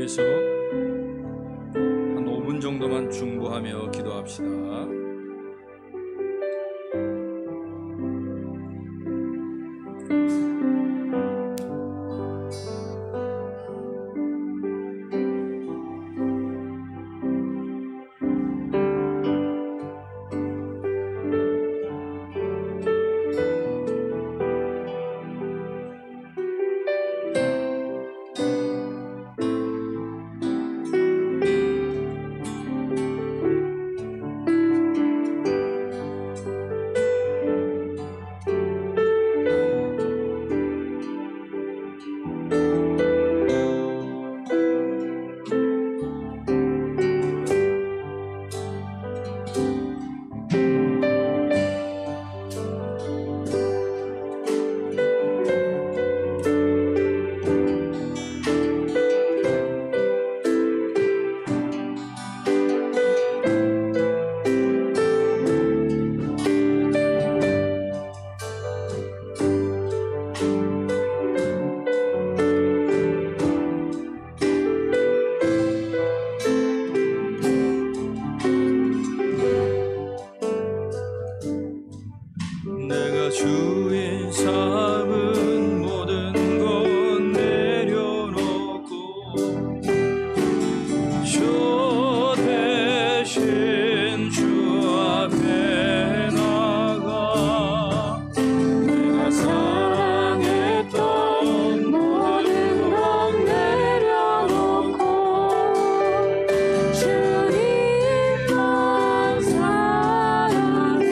위해서 한 5분 정도만 중보하며 기도합시다. 내가 주인 삼은 모든 것 내려놓고 주 대신 주 앞에 나가 내가 사랑했던 모든 것 내려놓고 주님만 사랑해.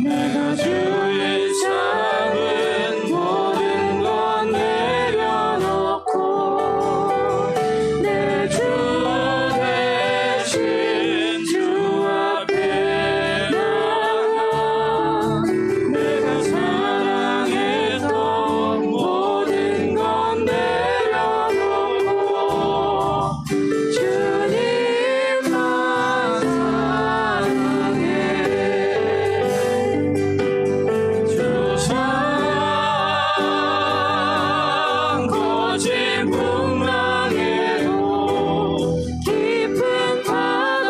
내가 주인 삼은 모든 것 내려놓고 내 주 대신 주 앞에 나가 내가 사랑했던 모든 것 내려놓고 주님만 사랑해. 주 사랑 거짓 풍랑에도 깊은 바다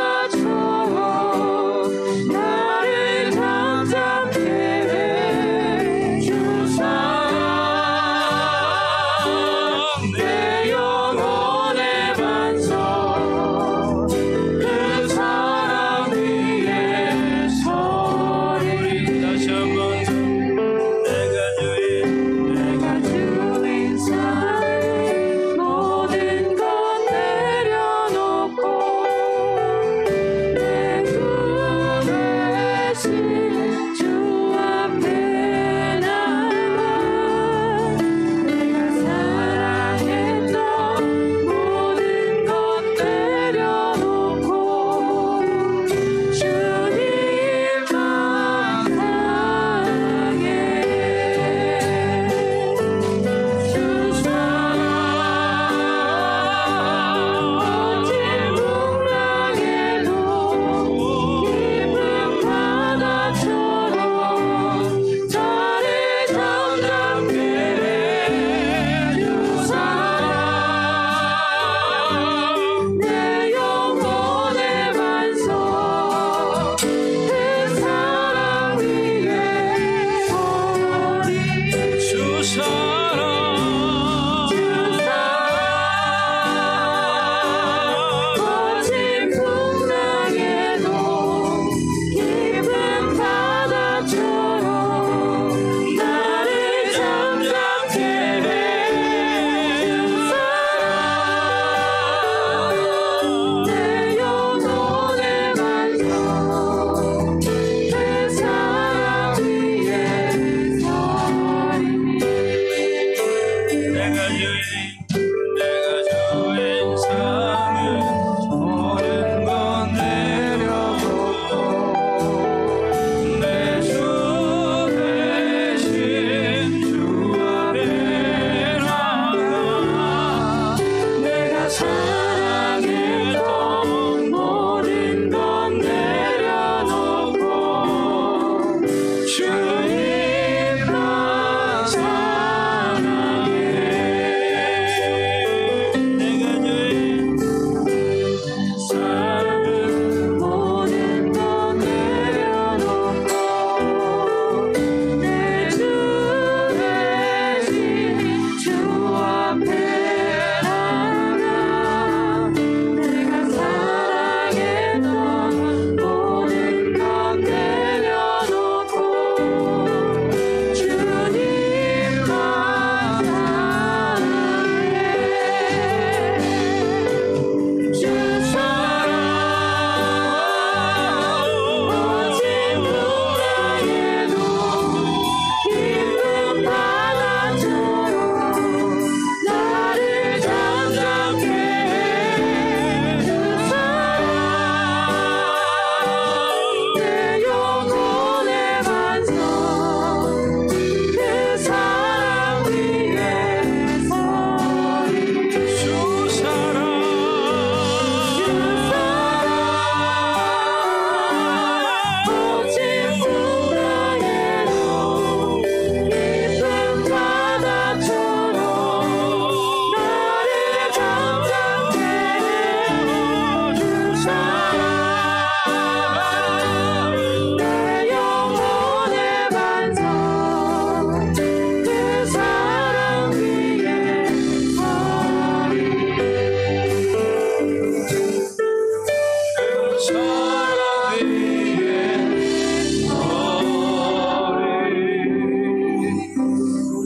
사랑 위에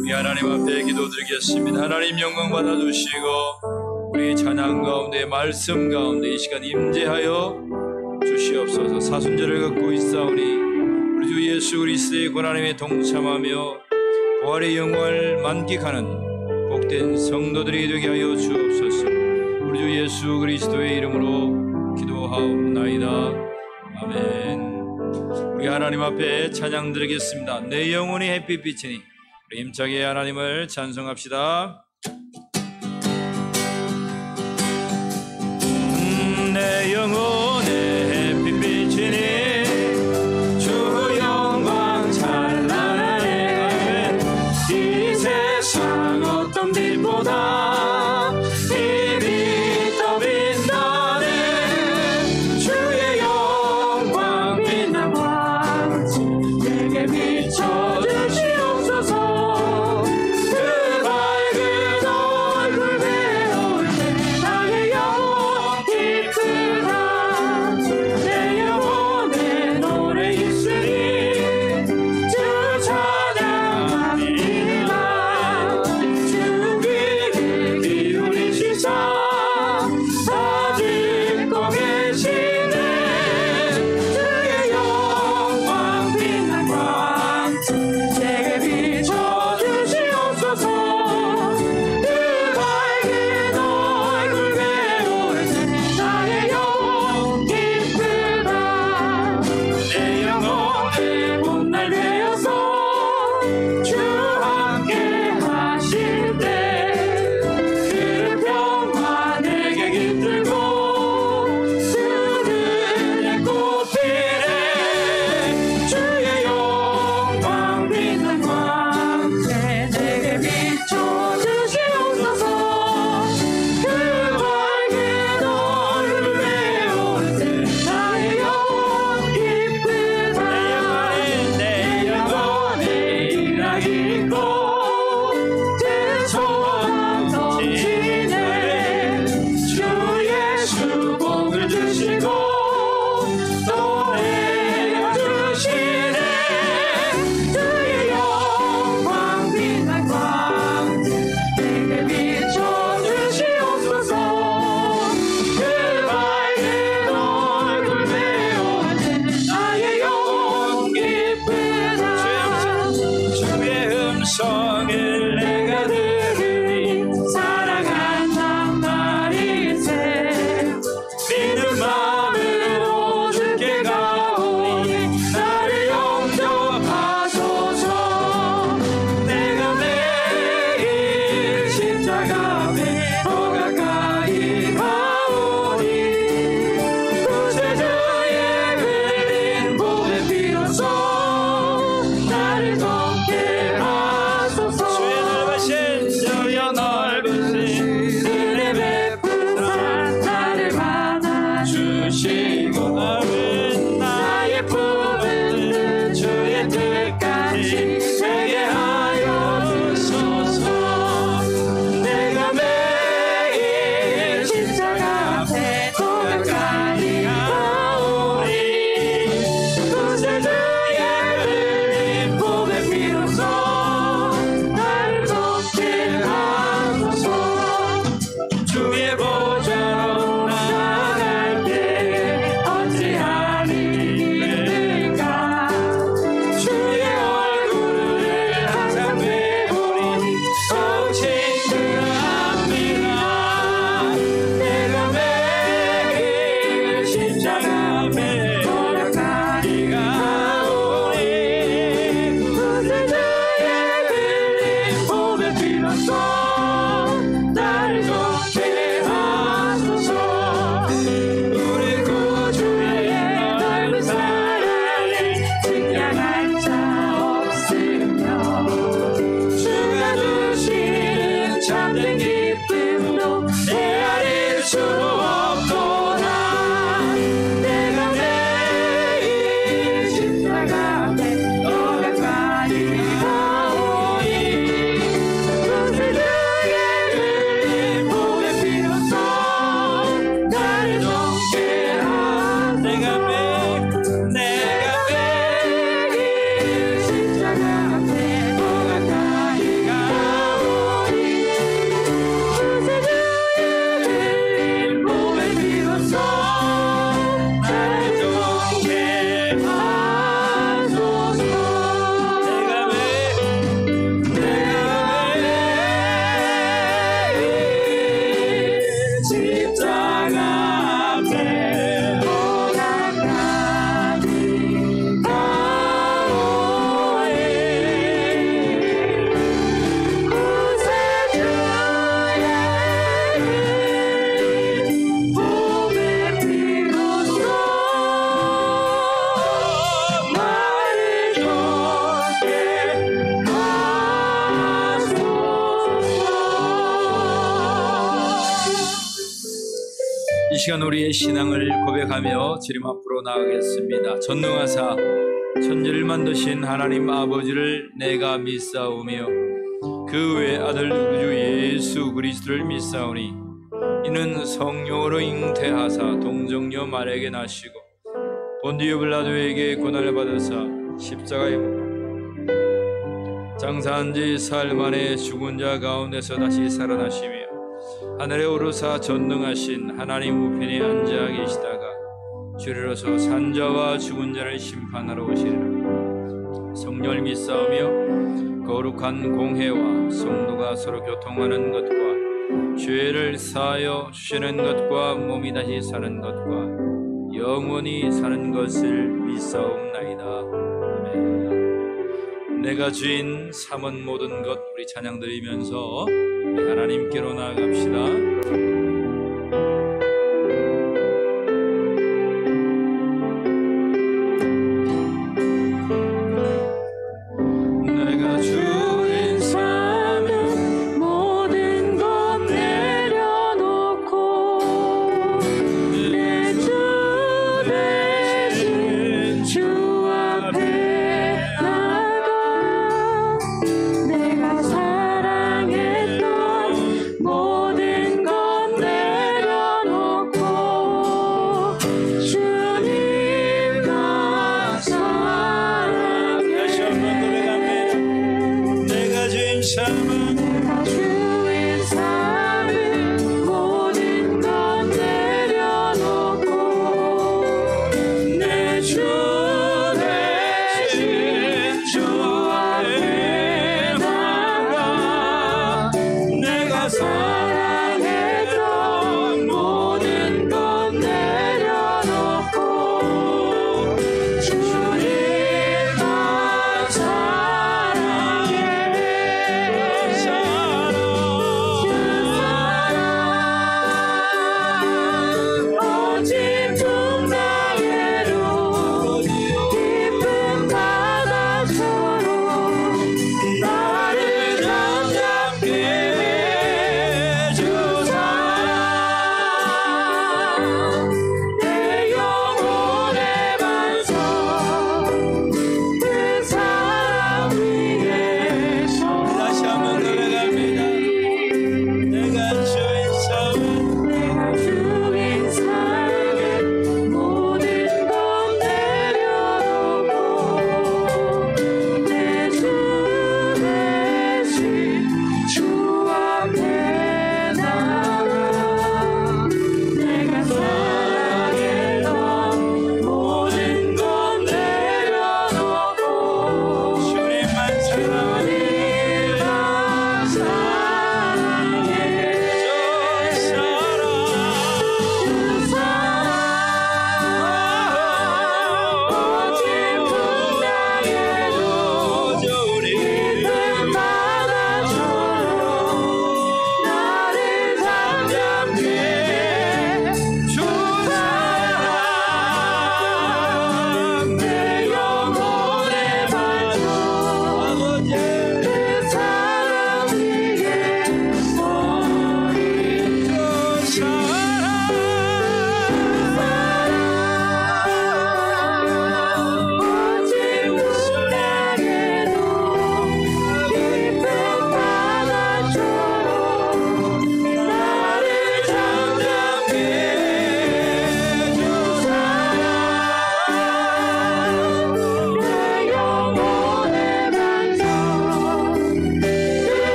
우리 하나님 앞에 기도드리겠습니다. 하나님 영광 받아주시고 우리 찬양 가운데 말씀 가운데 이 시간 임재하여 주시옵소서. 사순절을 갖고 있사오니 우리 주 예수 그리스도의 고난임에 동참하며 부활의 영광을 만끽하는 복된 성도들이 되게 하여 주옵소서. 우리 주 예수 그리스도의 이름으로 기도하옵나이다. 아멘. 우리 하나님 앞에 찬양 드리겠습니다. 내 영혼이 햇빛 비치니. 우리 힘차게 하나님을 찬송합시다. 내 영혼에 햇빛 비치니 주 영광 찬란하네. 이 세상 어떤 빛보다 이 빛 더 빛나네. 주의 영광 빛난 광채 내게 비춰주시옵소서. 주의 보좌로 나갈게. 시간 우리의 신앙을 고백하며 주님 앞으로 나아가겠습니다. 전능하사 천지를 만드신 하나님 아버지를 내가 믿사오며 그 외 아들 우주 예수 그리스도를 믿사오니 이는 성령으로 잉태하사 동정녀 마리아에게 나시고 본디오 빌라도에게 고난을 받으사 십자가에 못 장사한 지 사흘 만에 죽은 자 가운데서 다시 살아나시며 하늘에 오르사 전능하신 하나님 우편에 앉아 계시다가 주리로서 산자와 죽은 자를 심판하러 오시리라. 성령을 믿사오며 거룩한 공회와 성도가 서로 교통하는 것과 죄를 사하여 주시는 것과 몸이 다시 사는 것과 영원히 사는 것을 믿사옵나이다. 아멘. 내가 주인 삼은 모든 것 우리 찬양 드리면서 하나님께로 나아갑시다.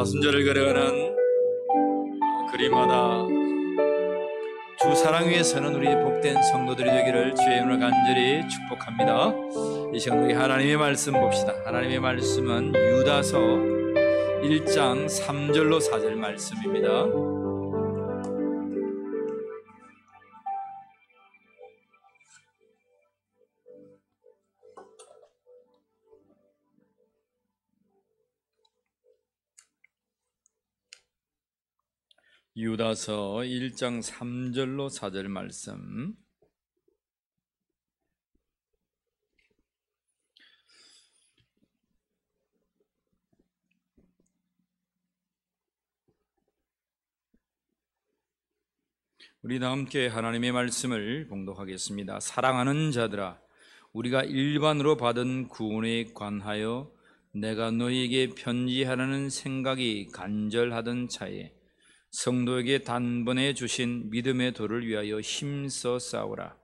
사순절을 걸어가는 그림마다 주 사랑 위에 서는 우리 복된 성도들이 되기를 주의 이름으로 간절히 축복합니다. 이 시간 우리 하나님의 말씀 봅시다. 하나님의 말씀은 유다서 1장 3절로 4절 말씀입니다. 유다서 1장 3절로 4절 말씀. 우리 다 함께 하나님의 말씀을 봉독하겠습니다. 사랑하는 자들아, 우리가 일반으로 받은 구원에 관하여 내가 너희에게 편지하라는 생각이 간절하던 차에 성도에게 단번에 주신 믿음의 도를 위하여 힘써 싸우라.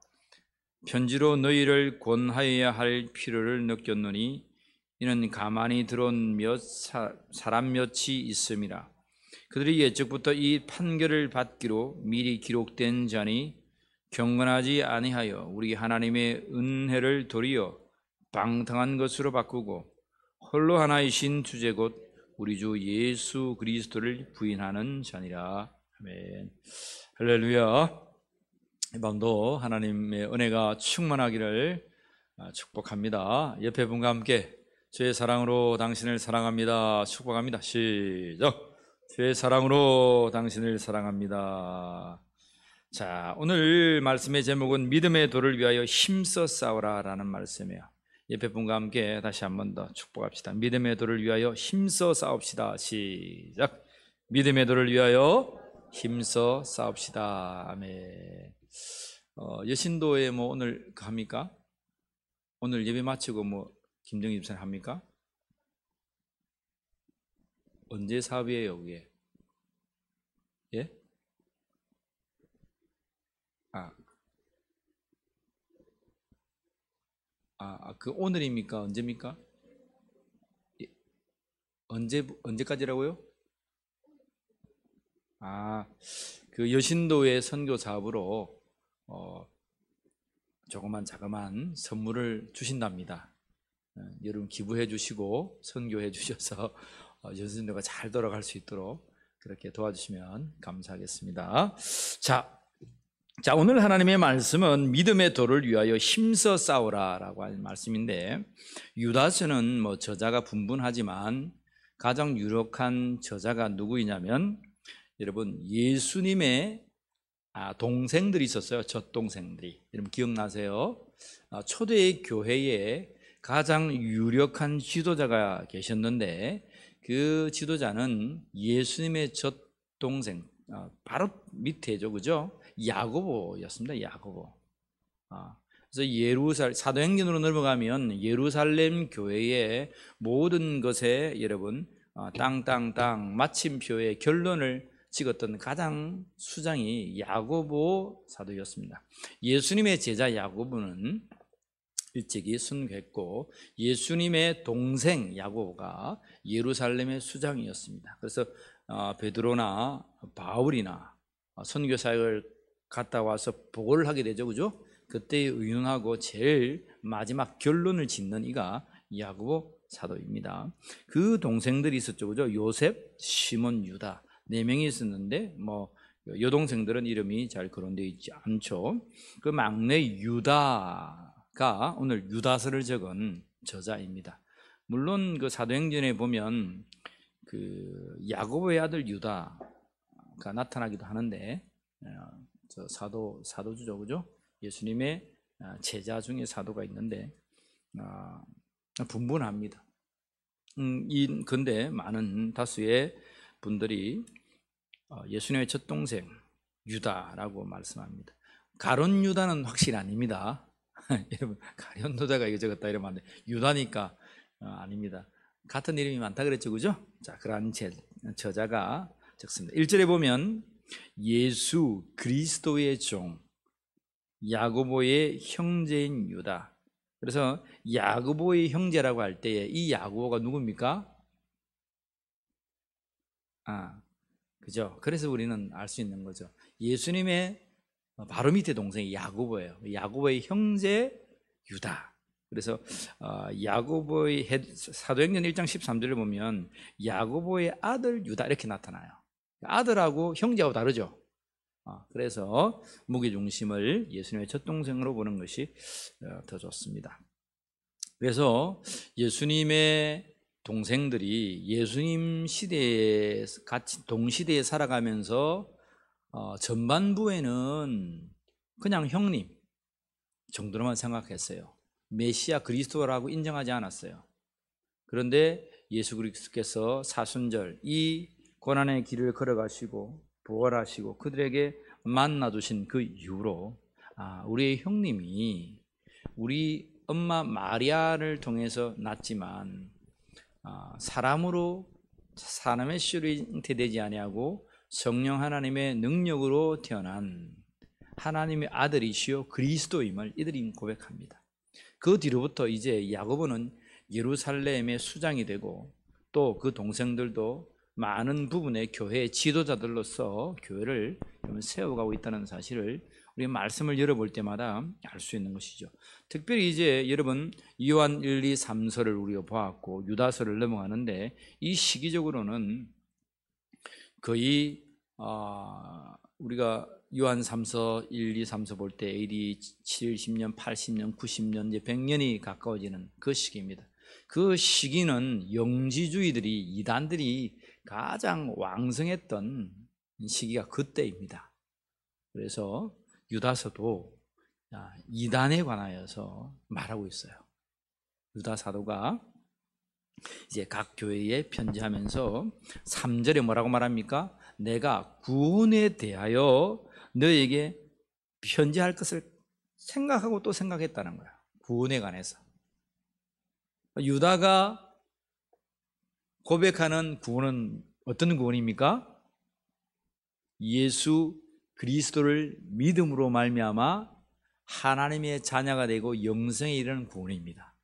편지로 너희를 권하여야 할 필요를 느꼈노니 이는 가만히 들어온 사람 몇이 있음이라. 그들이 예적부터 이 판결을 받기로 미리 기록된 자니 경건하지 아니하여 우리 하나님의 은혜를 도리어 방탕한 것으로 바꾸고 홀로 하나이신 주제 곧 우리 주 예수 그리스도를 부인하는 자니라. 아멘. 할렐루야. 이 밤도 하나님의 은혜가 충만하기를 축복합니다. 옆에 분과 함께 주의 사랑으로 당신을 사랑합니다. 축복합니다. 시작. 주의 사랑으로 당신을 사랑합니다. 자, 오늘 말씀의 제목은 믿음의 도를 위하여 힘써 싸우라 라는 말씀이에요. 옆에 분과 함께 다시 한 번 더 축복합시다. 믿음의 도를 위하여 힘써 싸웁시다. 시작. 믿음의 도를 위하여 힘써 싸웁시다. 아멘. 여신도에 뭐 오늘 합니까? 오늘 예배 마치고 뭐 김정희 집사님 합니까? 언제 사업이에요, 그게? 예? 그 오늘입니까? 언제입니까? 예, 언제까지라고요? 그 여신도의 선교 사업으로 조그만 자그만 선물을 주신답니다. 여러분 기부해 주시고 선교해 주셔서 여신도가 잘 돌아갈 수 있도록 그렇게 도와주시면 감사하겠습니다. 자, 오늘 하나님의 말씀은 믿음의 도를 위하여 힘써 싸우라라고 하는 말씀인데, 유다서는 뭐 저자가 분분하지만 가장 유력한 저자가 누구이냐면 여러분 예수님의 동생들이 있었어요. 젖동생들이. 여러분 기억나세요? 초대의 교회에 가장 유력한 지도자가 계셨는데 그 지도자는 예수님의 젖동생 바로 밑에죠, 그죠? 야고보였습니다. 야고보. 그래서 사도행전으로 넘어가면 예루살렘 교회의 모든 것에 여러분 땅 마침표의 결론을 찍었던 가장 수장이 야고보 사도였습니다. 예수님의 제자 야고보는 일찍이 순교했고 예수님의 동생 야고보가 예루살렘의 수장이었습니다. 그래서 베드로나 바울이나 선교 사역을 갔다 와서 보고를 하게 되죠, 그죠? 그때 의논하고 제일 마지막 결론을 짓는 이가 야고보 사도입니다. 그 동생들이 있었죠, 그죠? 요셉, 시몬, 유다 4명이 있었는데 뭐 여동생들은 이름이 잘 거론되어 있지 않죠. 그 막내 유다가 오늘 유다서를 적은 저자입니다. 물론 그 사도행전에 보면 그 야고보의 아들 유다가 나타나기도 하는데 저 사도주죠, 그죠? 예수님의 제자 중에 사도가 있는데 분분합니다. 근데 많은 다수의 분들이 예수님의 첫 동생 유다라고 말씀합니다. 가룟 유다는 확실히 아닙니다. 여러분 가룟 유다가 이거 적었다 이러면 안 돼. 유다니까 아닙니다. 같은 이름이 많다 그랬죠, 그죠? 자, 그러한 저자가 적습니다. 1절에 보면 예수 그리스도의 종 야고보의 형제인 유다. 그래서 야고보의 형제라고 할 때에 이 야고보가 누굽니까? 그죠? 그래서 우리는 알 수 있는 거죠. 예수님의 바로 밑에 동생이 야고보예요. 야고보의 형제 유다. 그래서 야고보의 사도행전 1장 13절을 보면 야고보의 아들 유다 이렇게 나타나요. 아들하고 형제하고 다르죠. 그래서 무게중심을 예수님의 첫 동생으로 보는 것이 더 좋습니다. 그래서 예수님의 동생들이 예수님 시대에 같이 동시대에 살아가면서 전반부에는 그냥 형님 정도로만 생각했어요. 메시아 그리스도라고 인정하지 않았어요. 그런데 예수 그리스도께서 사순절 이 고난의 길을 걸어가시고 부활하시고 그들에게 만나주신 그 이후로 우리의 형님이 우리 엄마 마리아를 통해서 낳지만 사람으로 사람의 씨로 잉태되지 아니하고 성령 하나님의 능력으로 태어난 하나님의 아들이시요 그리스도임을 이들이 고백합니다. 그 뒤로부터 이제 야고보는 예루살렘의 수장이 되고 또 그 동생들도 많은 부분의 교회의 지도자들로서 교회를 세워가고 있다는 사실을 우리 말씀을 열어볼 때마다 알 수 있는 것이죠. 특별히 이제 여러분 요한 1, 2, 3서를 우리가 보았고 유다서를 넘어가는데 이 시기적으로는 거의 우리가 요한 3서 1, 2, 3서 볼 때 AD 70년, 80년, 90년, 이제 100년이 가까워지는 그 시기입니다. 그 시기는 영지주의들이 이단들이 가장 왕성했던 시기가 그때입니다. 그래서 유다서도 이단에 관하여서 말하고 있어요. 유다 사도가 이제 각 교회에 편지하면서 3절에 뭐라고 말합니까? 내가 구원에 대하여 너에게 편지할 것을 생각하고 또 생각했다는 거야. 구원에 관해서. 유다가 고백하는 구원은 어떤 구원입니까? 예수 그리스도를 믿음으로 말미암아 하나님의 자녀가 되고 영생에 이르는 구원입니다.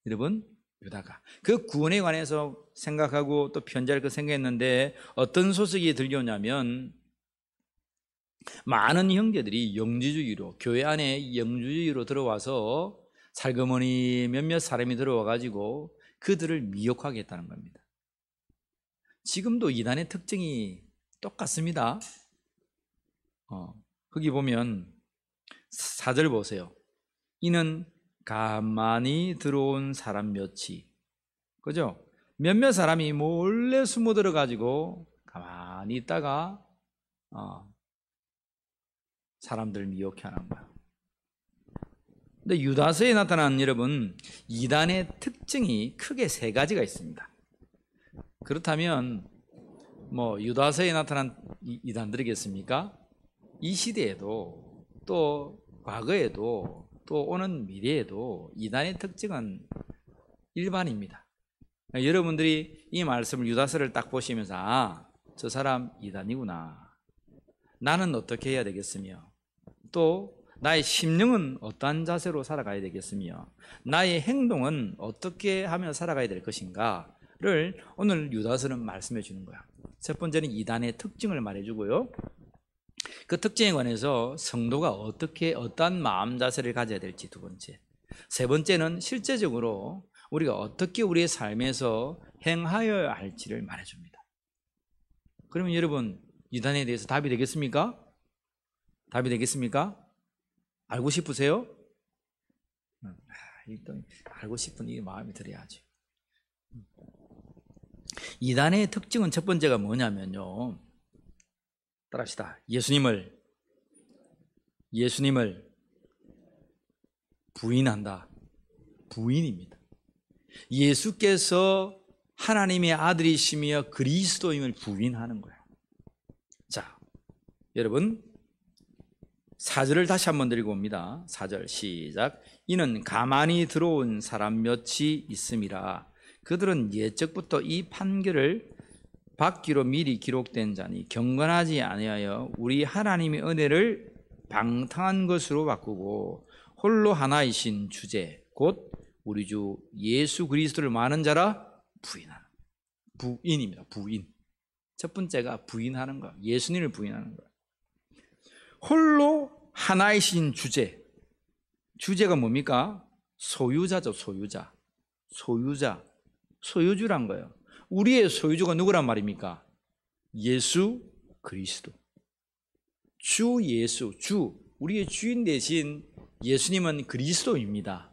여러분, 유다가 그 구원에 관해서 생각하고 또 편지할 거 생각했는데 어떤 소식이 들려오냐면 많은 형제들이 영지주의로 교회 안에 영지주의로 들어와서 살그머니 몇몇 사람이 들어와 가지고 그들을 미혹하게 했다는 겁니다. 지금도 이단의 특징이 똑같습니다. 거기 보면 4절 보세요. 이는 가만히 들어온 사람 몇이, 그죠? 몇몇 사람이 몰래 숨어 들어가지고 가만히 있다가 사람들 미혹해 하는 거야. 근데 유다서에 나타난 여러분 이단의 특징이 크게 3가지가 있습니다. 그렇다면 뭐 유다서에 나타난 이단들이겠습니까? 이 시대에도 또 과거에도 또 오는 미래에도 이단의 특징은 일반입니다. 여러분들이 이 말씀을 유다서를 딱 보시면서 저 사람 이단이구나. 나는 어떻게 해야 되겠으며 또 나의 심령은 어떠한 자세로 살아가야 되겠으며 나의 행동은 어떻게 하며 살아가야 될 것인가를 오늘 유다서는 말씀해 주는 거야. 첫 번째는 이단의 특징을 말해주고요. 그 특징에 관해서 성도가 어떠한 마음 자세를 가져야 될지 두 번째. 세 번째는 실제적으로 우리가 어떻게 우리의 삶에서 행하여야 할지를 말해줍니다. 그러면 여러분 이단에 대해서 답이 되겠습니까? 답이 되겠습니까? 알고 싶으세요? 일단 알고 싶은 이 마음이 들어야지. 이단의 특징은 첫 번째가 뭐냐면요. 따라합시다. 예수님을 부인한다. 부인입니다. 예수께서 하나님의 아들이시며 그리스도임을 부인하는 거예요. 자, 여러분 4절을 다시 한번 드리고 옵니다. 4절 시작. 이는 가만히 들어온 사람 몇이 있음이라. 그들은 옛적부터 이 판결을 받기로 미리 기록된 자니 경건하지 아니하여 우리 하나님의 은혜를 방탕한 것으로 바꾸고 홀로 하나이신 주제 곧 우리 주 예수 그리스도를 많은 자라 부인하는, 부인입니다. 부인. 첫 번째가 부인하는 거, 예수님을 부인하는 거. 홀로 하나이신 주제. 주제가 뭡니까? 소유자죠. 소유주란 거예요. 우리의 소유주가 누구란 말입니까? 예수 그리스도. 주 예수, 우리의 주인 대신 예수님은 그리스도입니다.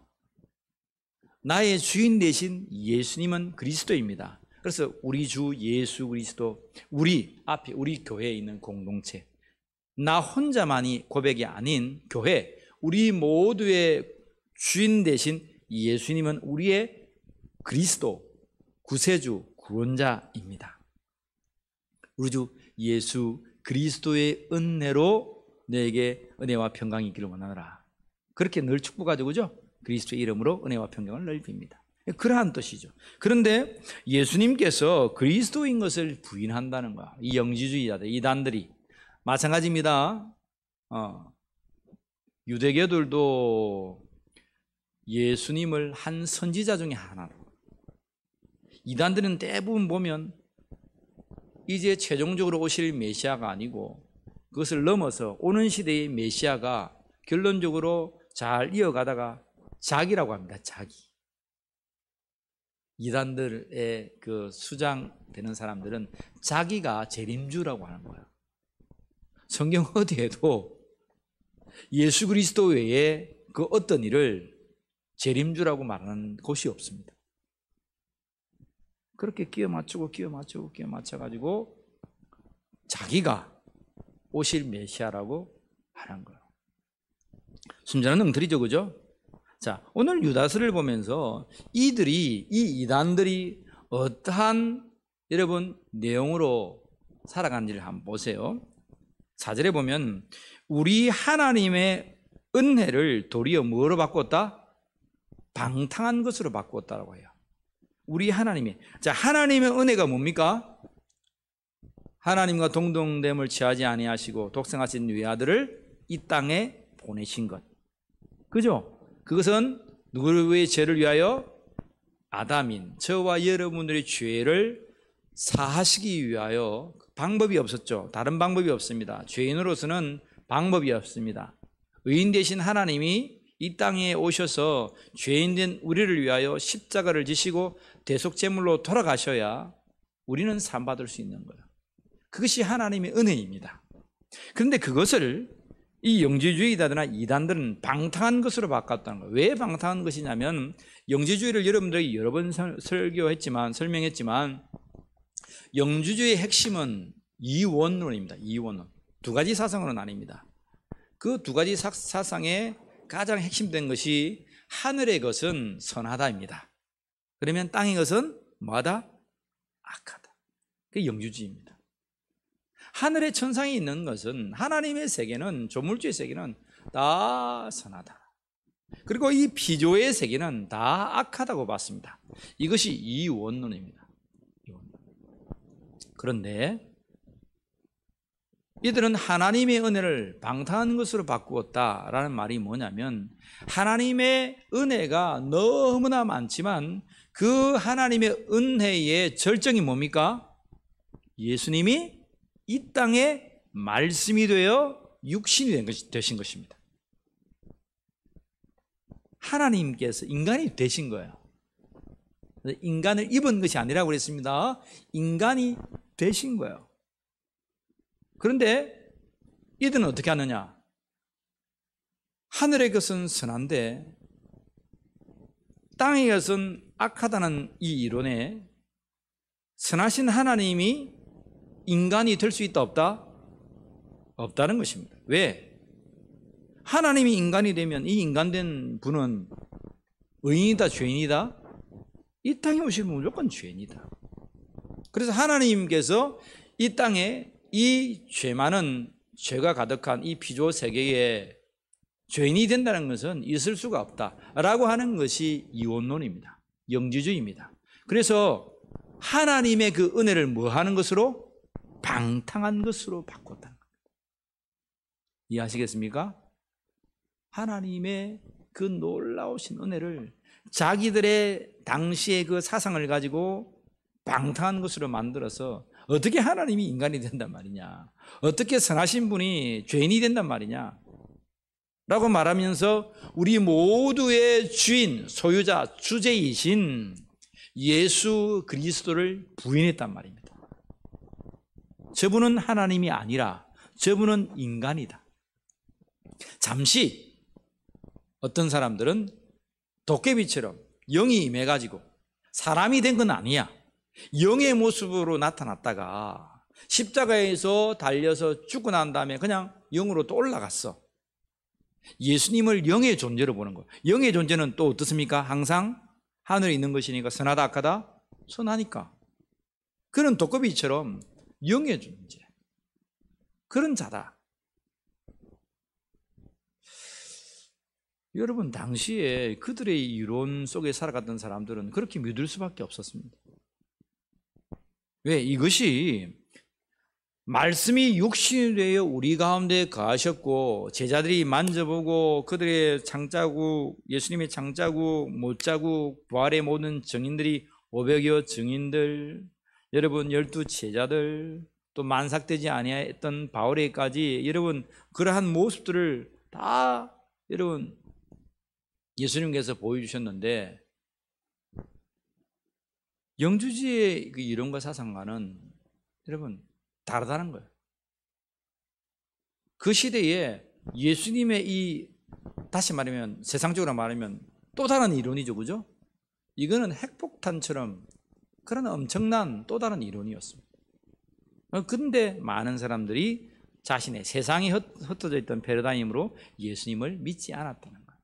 나의 주인 대신 예수님은 그리스도입니다. 그래서 우리 주 예수 그리스도, 우리 앞에 우리 교회에 있는 공동체, 나 혼자만이 고백이 아닌 교회, 우리 모두의 주인 되신 예수님은 우리의 그리스도, 구세주, 구원자입니다. 우리 주 예수 그리스도의 은혜로 너에게 은혜와 평강이 있기를 원하노라. 그렇게 늘 축복하죠, 그죠? 그리스도의 이름으로 은혜와 평강을 늘 빕니다. 그러한 뜻이죠. 그런데 예수님께서 그리스도인 것을 부인한다는 거야. 이 영지주의자들, 이단들이. 마찬가지입니다. 유대교들도 예수님을 한 선지자 중에 하나로, 이단들은 대부분 보면 이제 최종적으로 오실 메시아가 아니고 그것을 넘어서 오는 시대의 메시아가 결론적으로 잘 이어가다가 자기라고 합니다. 자기. 이단들의 그 수장되는 사람들은 자기가 재림주라고 하는 거예요. 성경 어디에도 예수 그리스도 외에 그 어떤 일을 재림주라고 말하는 곳이 없습니다. 그렇게 끼워 맞춰가지고 자기가 오실 메시아라고 하는 거예요. 순전한 엉터리죠, 그죠? 자, 오늘 유다서를 보면서 이 이단들이 어떠한 여러분 내용으로 살아가는지를 한번 보세요. 4절에 보면 우리 하나님의 은혜를 도리어 뭐로 바꿨다? 방탕한 것으로 바꿨다라고 해요. 우리 하나님이. 자, 하나님의 은혜가 뭡니까? 하나님과 동등됨을 취하지 아니하시고 독생하신 외아들을 이 땅에 보내신 것. 그죠? 그것은 누구의 죄를 위하여? 아담인 저와 여러분들의 죄를 사하시기 위하여. 방법이 없었죠. 다른 방법이 없습니다. 죄인으로서는 방법이 없습니다. 의인 되신 하나님이 이 땅에 오셔서 죄인된 우리를 위하여 십자가를 지시고 대속제물로 돌아가셔야 우리는 산 받을 수 있는 거예요. 그것이 하나님의 은혜입니다. 그런데 그것을 이 영지주의자들이나 이단들은 방탕한 것으로 바꿨다는 거예요. 왜 방탕한 것이냐면, 영지주의를 여러분들이 여러 번 설명했지만 영지주의의 핵심은 이원론입니다. 이원론. 두 가지 사상으로 나뉩니다. 그 두 가지 사상의 가장 핵심된 것이 하늘의 것은 선하다입니다. 그러면 땅의 것은 뭐하다? 악하다. 그게 영지주의입니다. 하늘의 천상에 있는 것은, 하나님의 세계는, 조물주의 세계는 다 선하다. 그리고 이 피조의 세계는 다 악하다고 봤습니다. 이것이 이원론입니다. 그런데 이들은 하나님의 은혜를 방탕한 것으로 바꾸었다라는 말이 뭐냐면, 하나님의 은혜가 너무나 많지만 그 하나님의 은혜의 절정이 뭡니까? 예수님이 이 땅에 말씀이 되어 육신이 되신 것입니다. 하나님께서 인간이 되신 거예요. 인간을 입은 것이 아니라고 그랬습니다. 인간이 되신 거예요. 그런데 이들은 어떻게 하느냐? 하늘의 것은 선한데 땅의 것은 악하다는 이 이론에 선하신 하나님이 인간이 될 수 있다, 없다? 없다는 것입니다. 왜? 하나님이 인간이 되면 이 인간된 분은 의인이다, 죄인이다? 이 땅에 오시면 무조건 죄인이다. 그래서 하나님께서 이 땅에 이 죄 많은, 죄가 가득한 이 피조 세계에 죄인이 된다는 것은 있을 수가 없다라고 하는 것이 이원론입니다. 영지주의입니다. 그래서 하나님의 그 은혜를 뭐 하는 것으로? 방탕한 것으로 바꿨다는 겁니다. 이해하시겠습니까? 하나님의 그 놀라우신 은혜를 자기들의 당시의 그 사상을 가지고 방탕한 것으로 만들어서 어떻게 하나님이 인간이 된단 말이냐, 어떻게 선하신 분이 죄인이 된단 말이냐 라고 말하면서 우리 모두의 주인, 소유자, 주제이신 예수 그리스도를 부인했단 말입니다. 저분은 하나님이 아니라 저분은 인간이다. 잠시 어떤 사람들은 도깨비처럼 영이 임해가지고 사람이 된 건 아니야, 영의 모습으로 나타났다가 십자가에서 달려서 죽고 난 다음에 그냥 영으로 또 올라갔어. 예수님을 영의 존재로 보는 거예요. 영의 존재는 또 어떻습니까? 항상 하늘에 있는 것이니까 선하다 악하다? 선하니까. 그런 독거비처럼 영의 존재, 그런 자다. 여러분, 당시에 그들의 이론 속에 살아갔던 사람들은 그렇게 믿을 수밖에 없었습니다. 왜? 이것이 말씀이 육신이 되어 우리 가운데 거하셨고 제자들이 만져보고 그들의 장자국, 예수님의 장자국, 못자국, 부활의 모든 증인들이 500여 증인들, 여러분 12 제자들, 또 만삭되지 아니했던 바울에까지 여러분 그러한 모습들을 다 여러분 예수님께서 보여주셨는데, 영주지의 그 이론과 사상과는 여러분 다르다는 거예요. 그 시대에 예수님의 이, 다시 말하면 세상적으로 말하면 또 다른 이론이죠, 그죠? 이거는 핵폭탄처럼 그런 엄청난 또 다른 이론이었습니다. 근데 많은 사람들이 자신의 세상에 흩어져 있던 패러다임으로 예수님을 믿지 않았다는 거예요.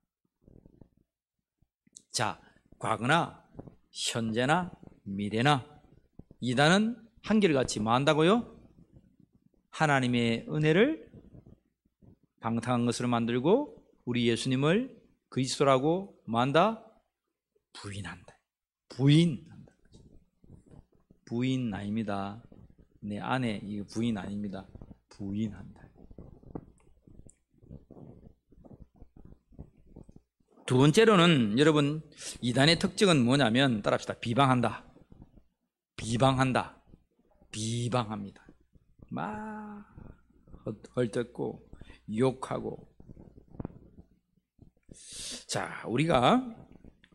자, 과거나 현재나 미래나 이단은 한결같이 뭐 한다고요? 하나님의 은혜를 방탕한 것으로 만들고 우리 예수님을 그리스도라고 뭐 한다? 부인한다. 부인한다. 부인 아닙니다. 내 아내 이거 부인 아닙니다. 부인한다. 두 번째로는 여러분 이단의 특징은 뭐냐면 따라합시다. 비방한다. 비방한다. 비방합니다. 막 헐뜯고 욕하고. 자, 우리가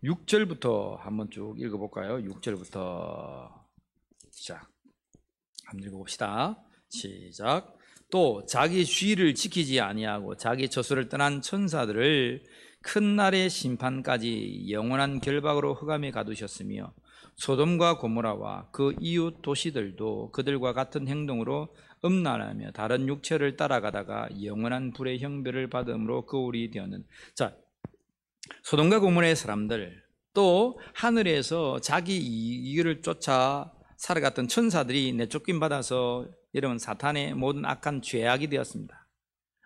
6절부터 한번 쭉 읽어볼까요? 6절부터 시작. 한번 읽어봅시다. 시작. 또 자기 주의를 지키지 아니하고 자기 처소를 떠난 천사들을 큰 날의 심판까지 영원한 결박으로 흑암에 가두셨으며 소돔과 고모라와 그 이웃 도시들도 그들과 같은 행동으로 음란하며 다른 육체를 따라가다가 영원한 불의 형벌을 받음으로 거울이 되었는. 자, 소돔과 고모라의 사람들, 또 하늘에서 자기 이익을 쫓아 살아갔던 천사들이 내쫓김 받아서 여러분 사탄의 모든 악한 죄악이 되었습니다.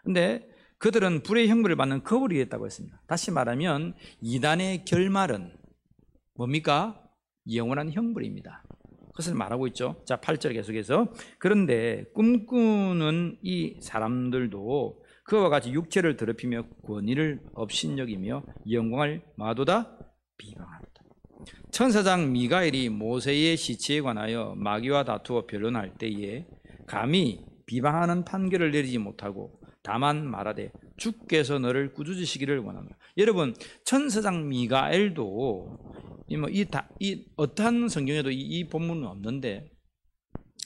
그런데 그들은 불의 형벌을 받는 거울이 됐다고 했습니다. 다시 말하면 이단의 결말은 뭡니까? 영원한 형벌입니다. 그것을 말하고 있죠. 자, 8절 계속해서 그런데 꿈꾸는 이 사람들도 그와 같이 육체를 더럽히며 권위를 업신여기며 영광을 마도다 비방한다. 천사장 미가엘이 모세의 시체에 관하여 마귀와 다투어 변론할 때에 감히 비방하는 판결을 내리지 못하고 다만 말하되 주께서 너를 꾸짖으시기를 원한다. 여러분, 천사장 미가엘도 이 어떠한 성경에도 이 본문은 없는데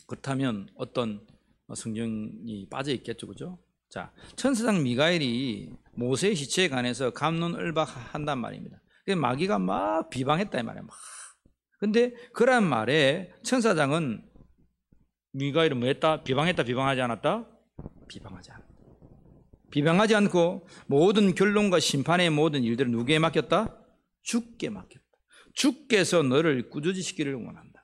그렇다면 어떤 성경이 빠져 있겠죠, 그죠? 자, 천사장 미가엘이 모세의 시체에 관해서 갑론을박한단 말입니다. 마귀가 막 비방했다 이 말이에요. 막. 근데 그런 말에 천사장은 미가엘은 뭐 했다? 비방했다, 비방하지 않았다? 비방하지 않았다. 비방하지 않고 모든 결론과 심판의 모든 일들을 누구에 맡겼다? 주께 맡겼다. 주께서 너를 꾸짖으시기를 원한다.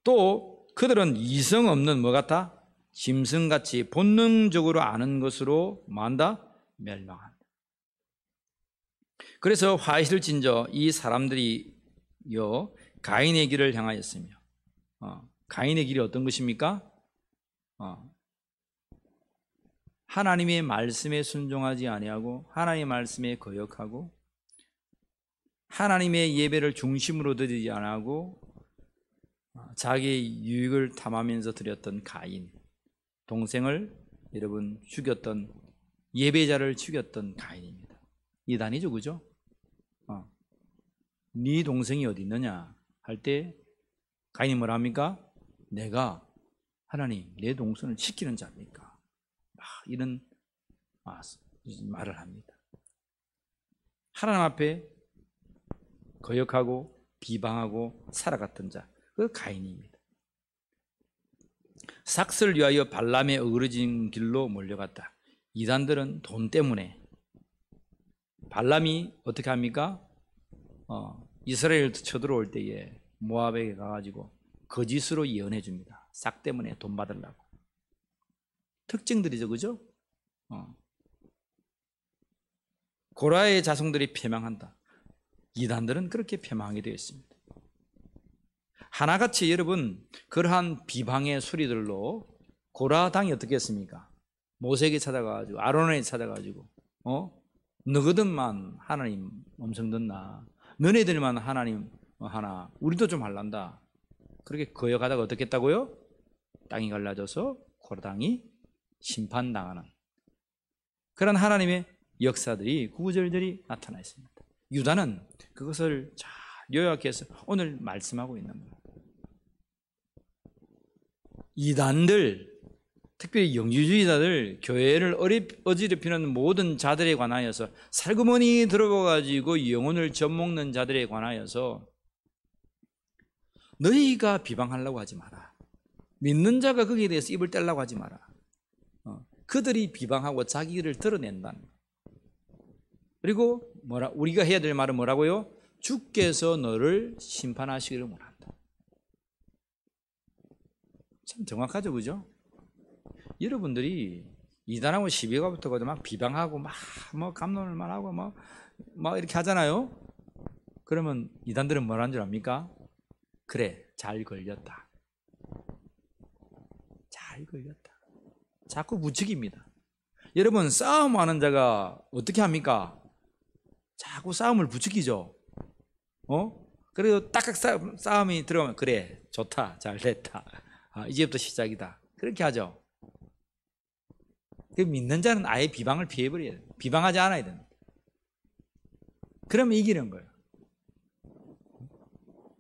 또 그들은 이성 없는 뭐 같아? 짐승같이 본능적으로 아는 것으로 뭐한다? 멸망한다. 그래서 화이를 진저 이 사람들이요 가인의 길을 향하였으며 가인의 길이 어떤 것입니까? 하나님의 말씀에 순종하지 아니하고 하나님의 말씀에 거역하고 하나님의 예배를 중심으로 드리지 않고 자기의 유익을 탐하면서 드렸던 가인, 동생을 여러분 죽였던 예배자를 죽였던 가인입니다. 이단이죠, 그죠? 네 동생이 어디 있느냐 할 때 가인이 뭐라 합니까? 내가 하나님 내 동생을 지키는 자입니까? 이런 말을 합니다. 하나님 앞에 거역하고 비방하고 살아갔던 자. 그 가인입니다. 삭스를 위하여 발람의 어그러진 길로 몰려갔다. 이단들은 돈 때문에 발람이 어떻게 합니까? 이스라엘 쳐들어올 때에 모압에 가가지고 거짓으로 예언해 줍니다. 싹 때문에 돈 받으려고. 특징들이죠, 그죠? 고라의 자손들이 패망한다. 이단들은 그렇게 패망하게 되어 있습니다. 하나같이 여러분, 그러한 비방의 소리들로 고라당이 어떻게 했습니까? 모세에게 찾아가가지고 아론에게 찾아가지고 너희들만 하나님 음성 듣나? 너네들만 하나님 하나? 우리도 좀 할란다. 그렇게 거역하다가 어떻게 했다고요? 땅이 갈라져서 고라당이 심판당하는 그런 하나님의 역사들이 구구절절히 나타나 있습니다. 유다는 그것을 잘 요약해서 오늘 말씀하고 있는 거예요. 이단들, 특별히 영주주의자들, 교회를 어지럽히는 모든 자들에 관하여서 살그머니 들어가가지고 영혼을 젖먹는 자들에 관하여서 너희가 비방하려고 하지 마라. 믿는 자가 거기에 대해서 입을 떼려고 하지 마라. 그들이 비방하고 자기를 드러낸다는 거예요. 그리고 우리가 해야 될 말은 뭐라고요? 주께서 너를 심판하시기를 원한다. 참 정확하죠, 그죠? 여러분들이 이단하고 시비가 붙어가지고 막 비방하고 막 갑론을만 하고 막 이렇게 하잖아요. 그러면 이단들은 뭐라는 줄 압니까? 그래, 잘 걸렸다. 잘 걸렸다. 자꾸 부추깁니다. 여러분, 싸움하는 자가 어떻게 합니까? 자꾸 싸움을 부추기죠. 그래도 딱딱 싸움이 들어가면 그래, 좋다, 잘 됐다. 이제부터 시작이다. 그렇게 하죠. 믿는 자는 아예 비방을 피해버려야 돼요. 비방하지 않아야 됩니다. 그러면 이기는 거예요.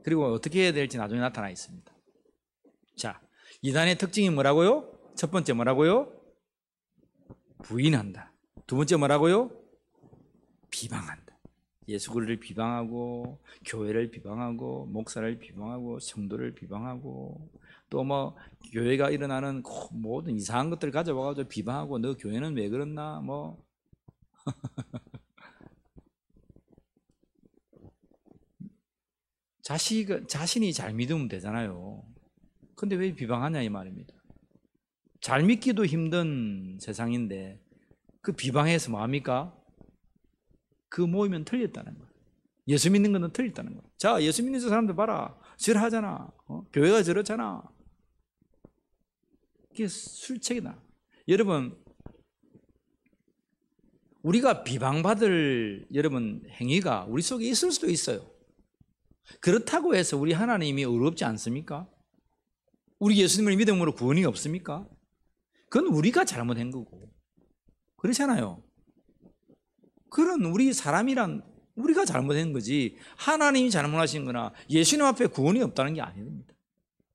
그리고 어떻게 해야 될지 나중에 나타나 있습니다. 자, 이단의 특징이 뭐라고요? 첫 번째 뭐라고요? 부인한다. 두 번째 뭐라고요? 비방한다. 예수 그리스도를 비방하고 교회를 비방하고 목사를 비방하고 성도를 비방하고 또 교회가 일어나는 모든 이상한 것들을 가져와가지고 비방하고 너 교회는 왜 그렇나 자신이 잘 믿으면 되잖아요. 근데 왜 비방하냐 이 말입니다. 잘 믿기도 힘든 세상인데 그 비방해서 뭐합니까? 그 모이면 틀렸다는 거예요. 예수 믿는 거는 틀렸다는 거예요. 자, 예수 믿는 사람들 봐라. 저러하잖아. 교회가 저렇잖아. 그게 술책이다. 여러분, 우리가 비방받을 여러분 행위가 우리 속에 있을 수도 있어요. 그렇다고 해서 우리 하나님이 어렵지 않습니까? 우리 예수님을 믿음으로 구원이 없습니까? 그건 우리가 잘못한 거고 그렇잖아요. 그런 우리 사람이란 우리가 잘못한 거지 하나님이 잘못하신 거나 예수님 앞에 구원이 없다는 게 아닙니다.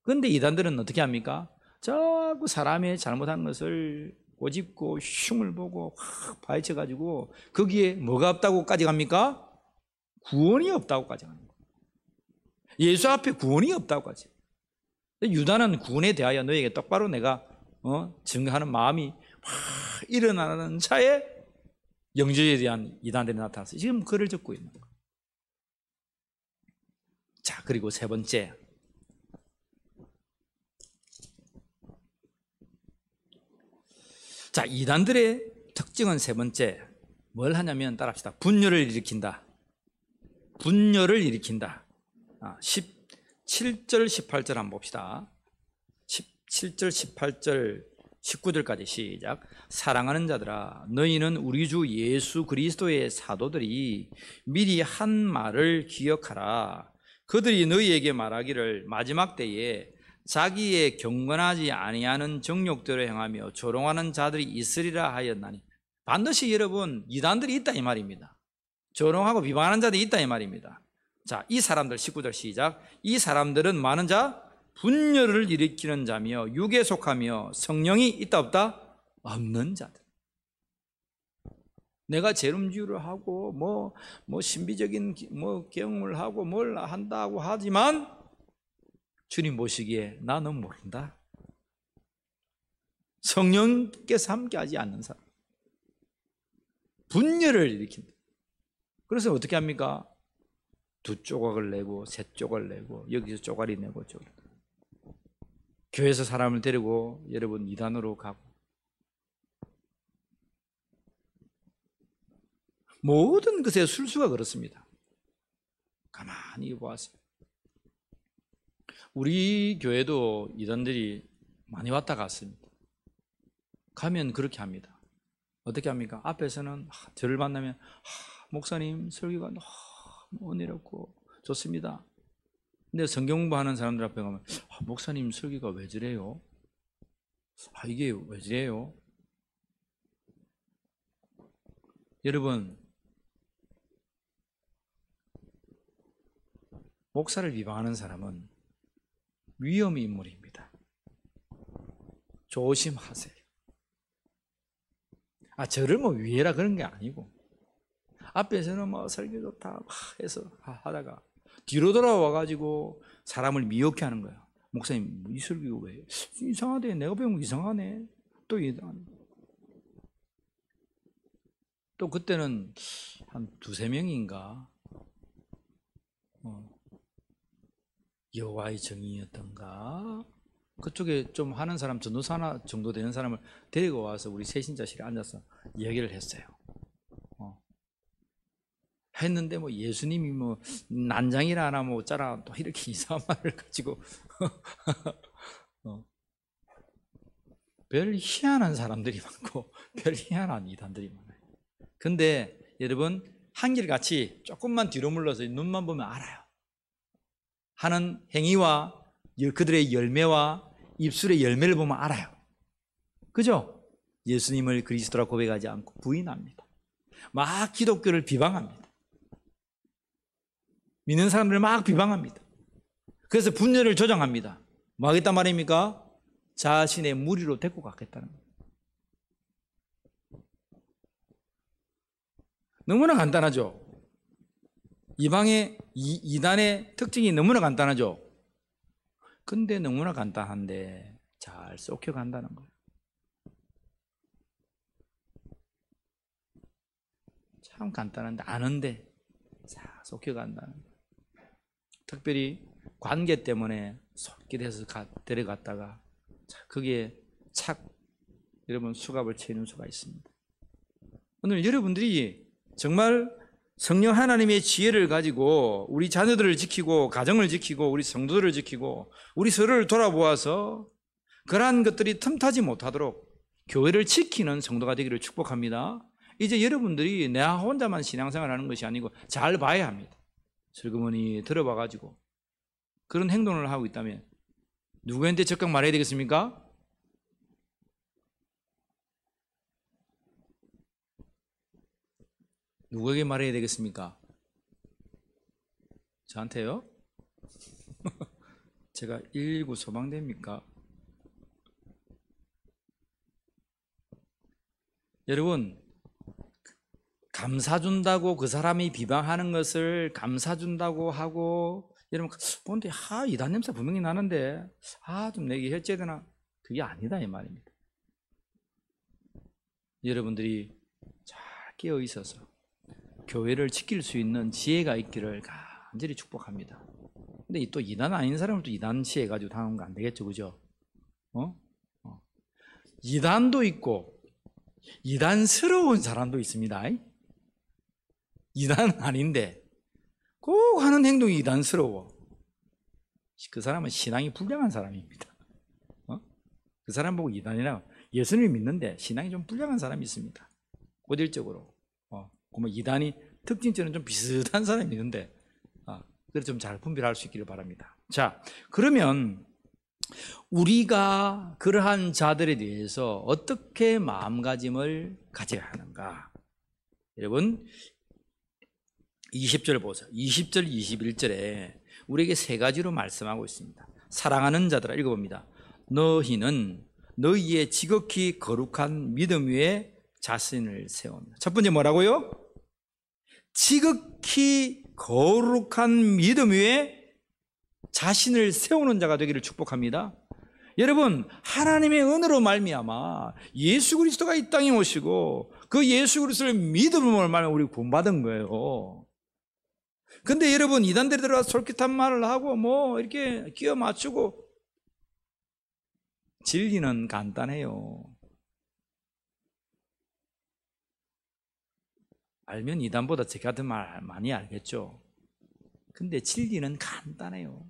그런데 이단들은 어떻게 합니까? 자꾸 사람의 잘못한 것을 꼬집고 흉을 보고 확 파헤쳐가지고 거기에 뭐가 없다고까지 갑니까? 구원이 없다고까지 가는 거예요. 예수 앞에 구원이 없다고까지. 유다는 구원에 대하여 너에게 똑바로 내가 증거하는 마음이 확 일어나는 차에 영주에 대한 이단들이 나타났어요. 지금 글을 적고 있는 거예요. 자, 그리고 세 번째. 자, 이단들의 특징은 세 번째. 뭘 하냐면 따라합시다. 분열을 일으킨다. 분열을 일으킨다. 17절, 18절 한번 봅시다. 17절, 18절, 19절까지 시작. 사랑하는 자들아, 너희는 우리 주 예수 그리스도의 사도들이 미리 한 말을 기억하라. 그들이 너희에게 말하기를 마지막 때에 자기의 경건하지 아니하는 정욕대로 행하며 조롱하는 자들이 있으리라 하였나니. 반드시 여러분 이단들이 있다 이 말입니다. 조롱하고 비방하는 자들이 있다 이 말입니다. 자, 이 사람들 19절 시작. 이 사람들은 많은 자 분열을 일으키는 자며 육에 속하며 성령이 있다 없다? 없는 자들. 내가 재림주의를 하고 뭐 신비적인 경험을 하고 뭘 한다고 하지만 주님 보시기에 나는 모른다. 성령께서 함께하지 않는 사람, 분열을 일으킨다. 그래서 어떻게 합니까? 2조각을 내고 3조각을 내고 여기서 쪼가리 내고 쪼가리. 교회에서 사람을 데리고 여러분 이단으로 가고, 모든 것의 술수가 그렇습니다. 가만히 보았어요. 우리 교회도 이단들이 많이 왔다 갔습니다. 가면 그렇게 합니다. 어떻게 합니까? 앞에서는 저를 만나면 목사님 설교가 너무 은혜롭고 좋습니다. 근데 성경 공부하는 사람들 앞에 가면 목사님 설교가 왜 저래요? 이게 왜 저래요? 여러분, 목사를 비방하는 사람은 위험 인물입니다. 조심하세요. 저를 위해라 그런 게 아니고, 앞에서는 설교 좋다 해서 하다가 뒤로 돌아와가지고 사람을 미혹해 하는 거야. 목사님, 이 설교가 왜 이상하대? 내가 배운 거 이상하네. 또 그때는 한 2-3명인가 여호와의 정의였던가, 그쪽에 좀 하는 사람, 전도사 하나 정도 되는 사람을 데리고 와서 우리 새신자실에 앉아서 이야기를 했어요. 했는데 예수님이 난장이라 하나 짜라 또 이렇게 이상한 말을 가지고 별 희한한 사람들이 많고 별 희한한 이단들이 많아요. 근데 여러분, 한결같이 조금만 뒤로 물러서 눈만 보면 알아요. 하는 행위와 그들의 열매와 입술의 열매를 보면 알아요. 그죠? 예수님을 그리스도라 고백하지 않고 부인합니다. 막 기독교를 비방합니다. 믿는 사람들을 막 비방합니다. 그래서 분열을 조장합니다. 뭐 하겠단 말입니까? 자신의 무리로 데리고 가겠다는 거예요. 너무나 간단하죠? 이단의 특징이 너무나 간단하죠? 근데 너무나 간단한데 잘 쏙혀간다는 거예요. 참 간단한데 아는데 잘 쏙혀간다는 거예요. 특별히 관계 때문에 손길해서 데려갔다가 그게 여러분 수갑을 채우는 수가 있습니다. 오늘 여러분들이 정말 성령 하나님의 지혜를 가지고 우리 자녀들을 지키고 가정을 지키고 우리 성도들을 지키고 우리 서로를 돌아보아서 그러한 것들이 틈타지 못하도록 교회를 지키는 성도가 되기를 축복합니다. 이제 여러분들이 내가 혼자만 신앙생활하는 것이 아니고 잘 봐야 합니다. 슬그머니 들어봐가지고 그런 행동을 하고 있다면 누구한테 적극 말해야 되겠습니까? 누구에게 말해야 되겠습니까? 저한테요? 제가 119 소방대입니까? 여러분, 감사준다고 그 사람이 비방하는 것을 감사준다고 하고, 여러분 보는데 이단 냄새 분명히 나는데 좀 내게 해줘야 되나? 그게 아니다 이 말입니다. 여러분들이 잘 깨어 있어서 교회를 지킬 수 있는 지혜가 있기를 간절히 축복합니다. 근데 또 이단 아닌 사람을 또 이단 지혜 가지고 당하는 거 안 되겠죠, 그죠? 이단도 있고 이단스러운 사람도 있습니다. 이단 아닌데 꼭 하는 행동이 이단스러워. 그 사람은 신앙이 불량한 사람입니다. 그 사람 보고 이단이라고, 예수님을 믿는데 신앙이 좀 불량한 사람이 있습니다. 고질적으로. 이단이 특징적으로는 좀 비슷한 사람이 있는데, 그래서 좀 잘 분별할 수 있기를 바랍니다. 자, 그러면 우리가 그러한 자들에 대해서 어떻게 마음가짐을 가져야 하는가? 여러분, 20절 보세요. 20절, 21절에 우리에게 3가지로 말씀하고 있습니다. 사랑하는 자들아, 읽어봅니다. 너희는 너희의 지극히 거룩한 믿음 위에 자신을 세운다. 첫 번째 뭐라고요? 지극히 거룩한 믿음 위에 자신을 세우는 자가 되기를 축복합니다. 여러분, 하나님의 은혜로 말미암아 예수 그리스도가 이 땅에 오시고 그 예수 그리스도를 믿음으로 말미암아 우리 구원받은 거예요. 근데 여러분, 이단들이 들어가서 솔깃한 말을 하고 뭐 이렇게 끼워 맞추고, 진리는 간단해요. 알면 이단보다 제가 더 많이 알겠죠. 근데 진리는 간단해요.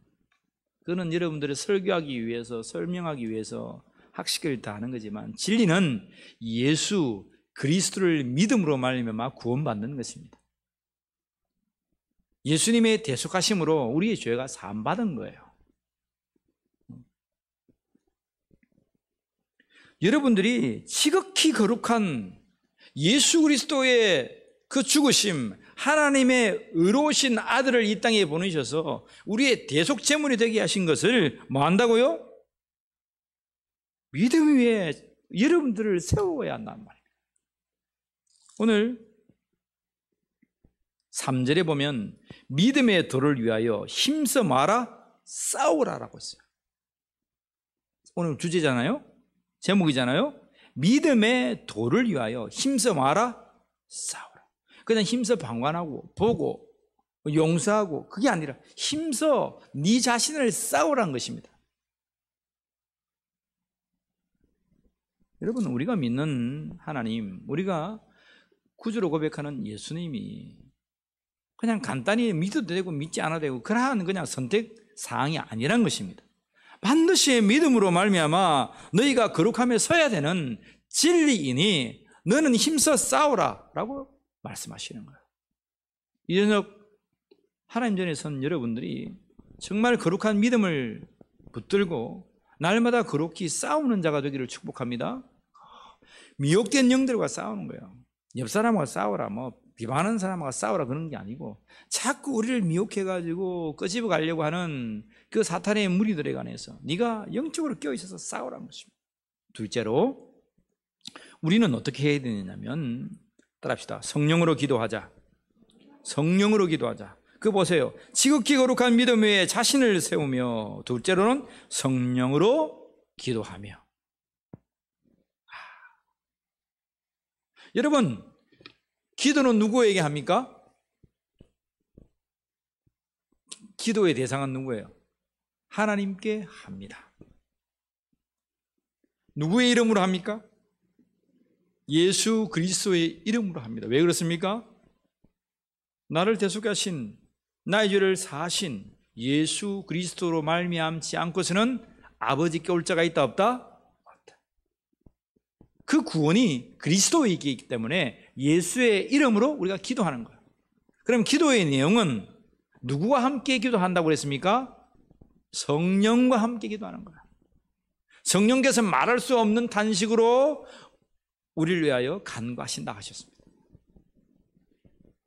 그거는 여러분들이 설교하기 위해서, 설명하기 위해서 학식을 다 하는 거지만, 진리는 예수 그리스도를 믿음으로 말미암아 구원받는 것입니다. 예수님의 대속하심으로 우리의 죄가 사함받은 거예요. 여러분들이 지극히 거룩한 예수 그리스도의 그 죽으심, 하나님의 의로우신 아들을 이 땅에 보내셔서 우리의 대속 제물이 되게 하신 것을 뭐 한다고요? 믿음 위에 여러분들을 세워야 한단 말이에요. 오늘 3절에 보면 믿음의 도를 위하여 힘써 마라 싸우라라고 했어요. 오늘 주제잖아요. 제목이잖아요. 믿음의 도를 위하여 힘써 마라 싸우라. 그냥 힘써 방관하고 보고 용서하고 그게 아니라 힘써 네 자신을 싸우라는 것입니다. 여러분, 우리가 믿는 하나님, 우리가 구주로 고백하는 예수님이 그냥 간단히 믿어도 되고 믿지 않아도 되고 그러한 그냥 선택 사항이 아니란 것입니다. 반드시 믿음으로 말미암아 너희가 거룩함에 서야 되는 진리이니 너는 힘써 싸우라 라고 말씀하시는 거예요. 이 저녁 하나님 전에 선 여러분들이 정말 거룩한 믿음을 붙들고 날마다 거룩히 싸우는 자가 되기를 축복합니다. 미혹된 영들과 싸우는 거예요. 옆 사람과 싸우라, 뭐 비방하는 사람과 싸우라 그런 게 아니고 자꾸 우리를 미혹해가지고 끄집어 가려고 하는 그 사탄의 무리들에 관해서 네가 영적으로 껴있어서 싸우라는 것입니다. 둘째로 우리는 어떻게 해야 되냐면, 따라합시다. 성령으로 기도하자. 성령으로 기도하자. 그 보세요. 지극히 거룩한 믿음 위에 자신을 세우며, 둘째로는 성령으로 기도하며. 여러분, 기도는 누구에게 합니까? 기도의 대상은 누구예요? 하나님께 합니다. 누구의 이름으로 합니까? 예수 그리스도의 이름으로 합니다. 왜 그렇습니까? 나를 대속하신, 나의 죄를 사하신 예수 그리스도로 말미암지 않고서는 아버지께 올 자가 있다 없다? 없다. 그 구원이 그리스도에 있기 때문에 예수의 이름으로 우리가 기도하는 거예요. 그럼 기도의 내용은 누구와 함께 기도한다고 그랬습니까? 성령과 함께 기도하는 거예요. 성령께서 말할 수 없는 탄식으로 우리를 위하여 간구하신다 하셨습니다.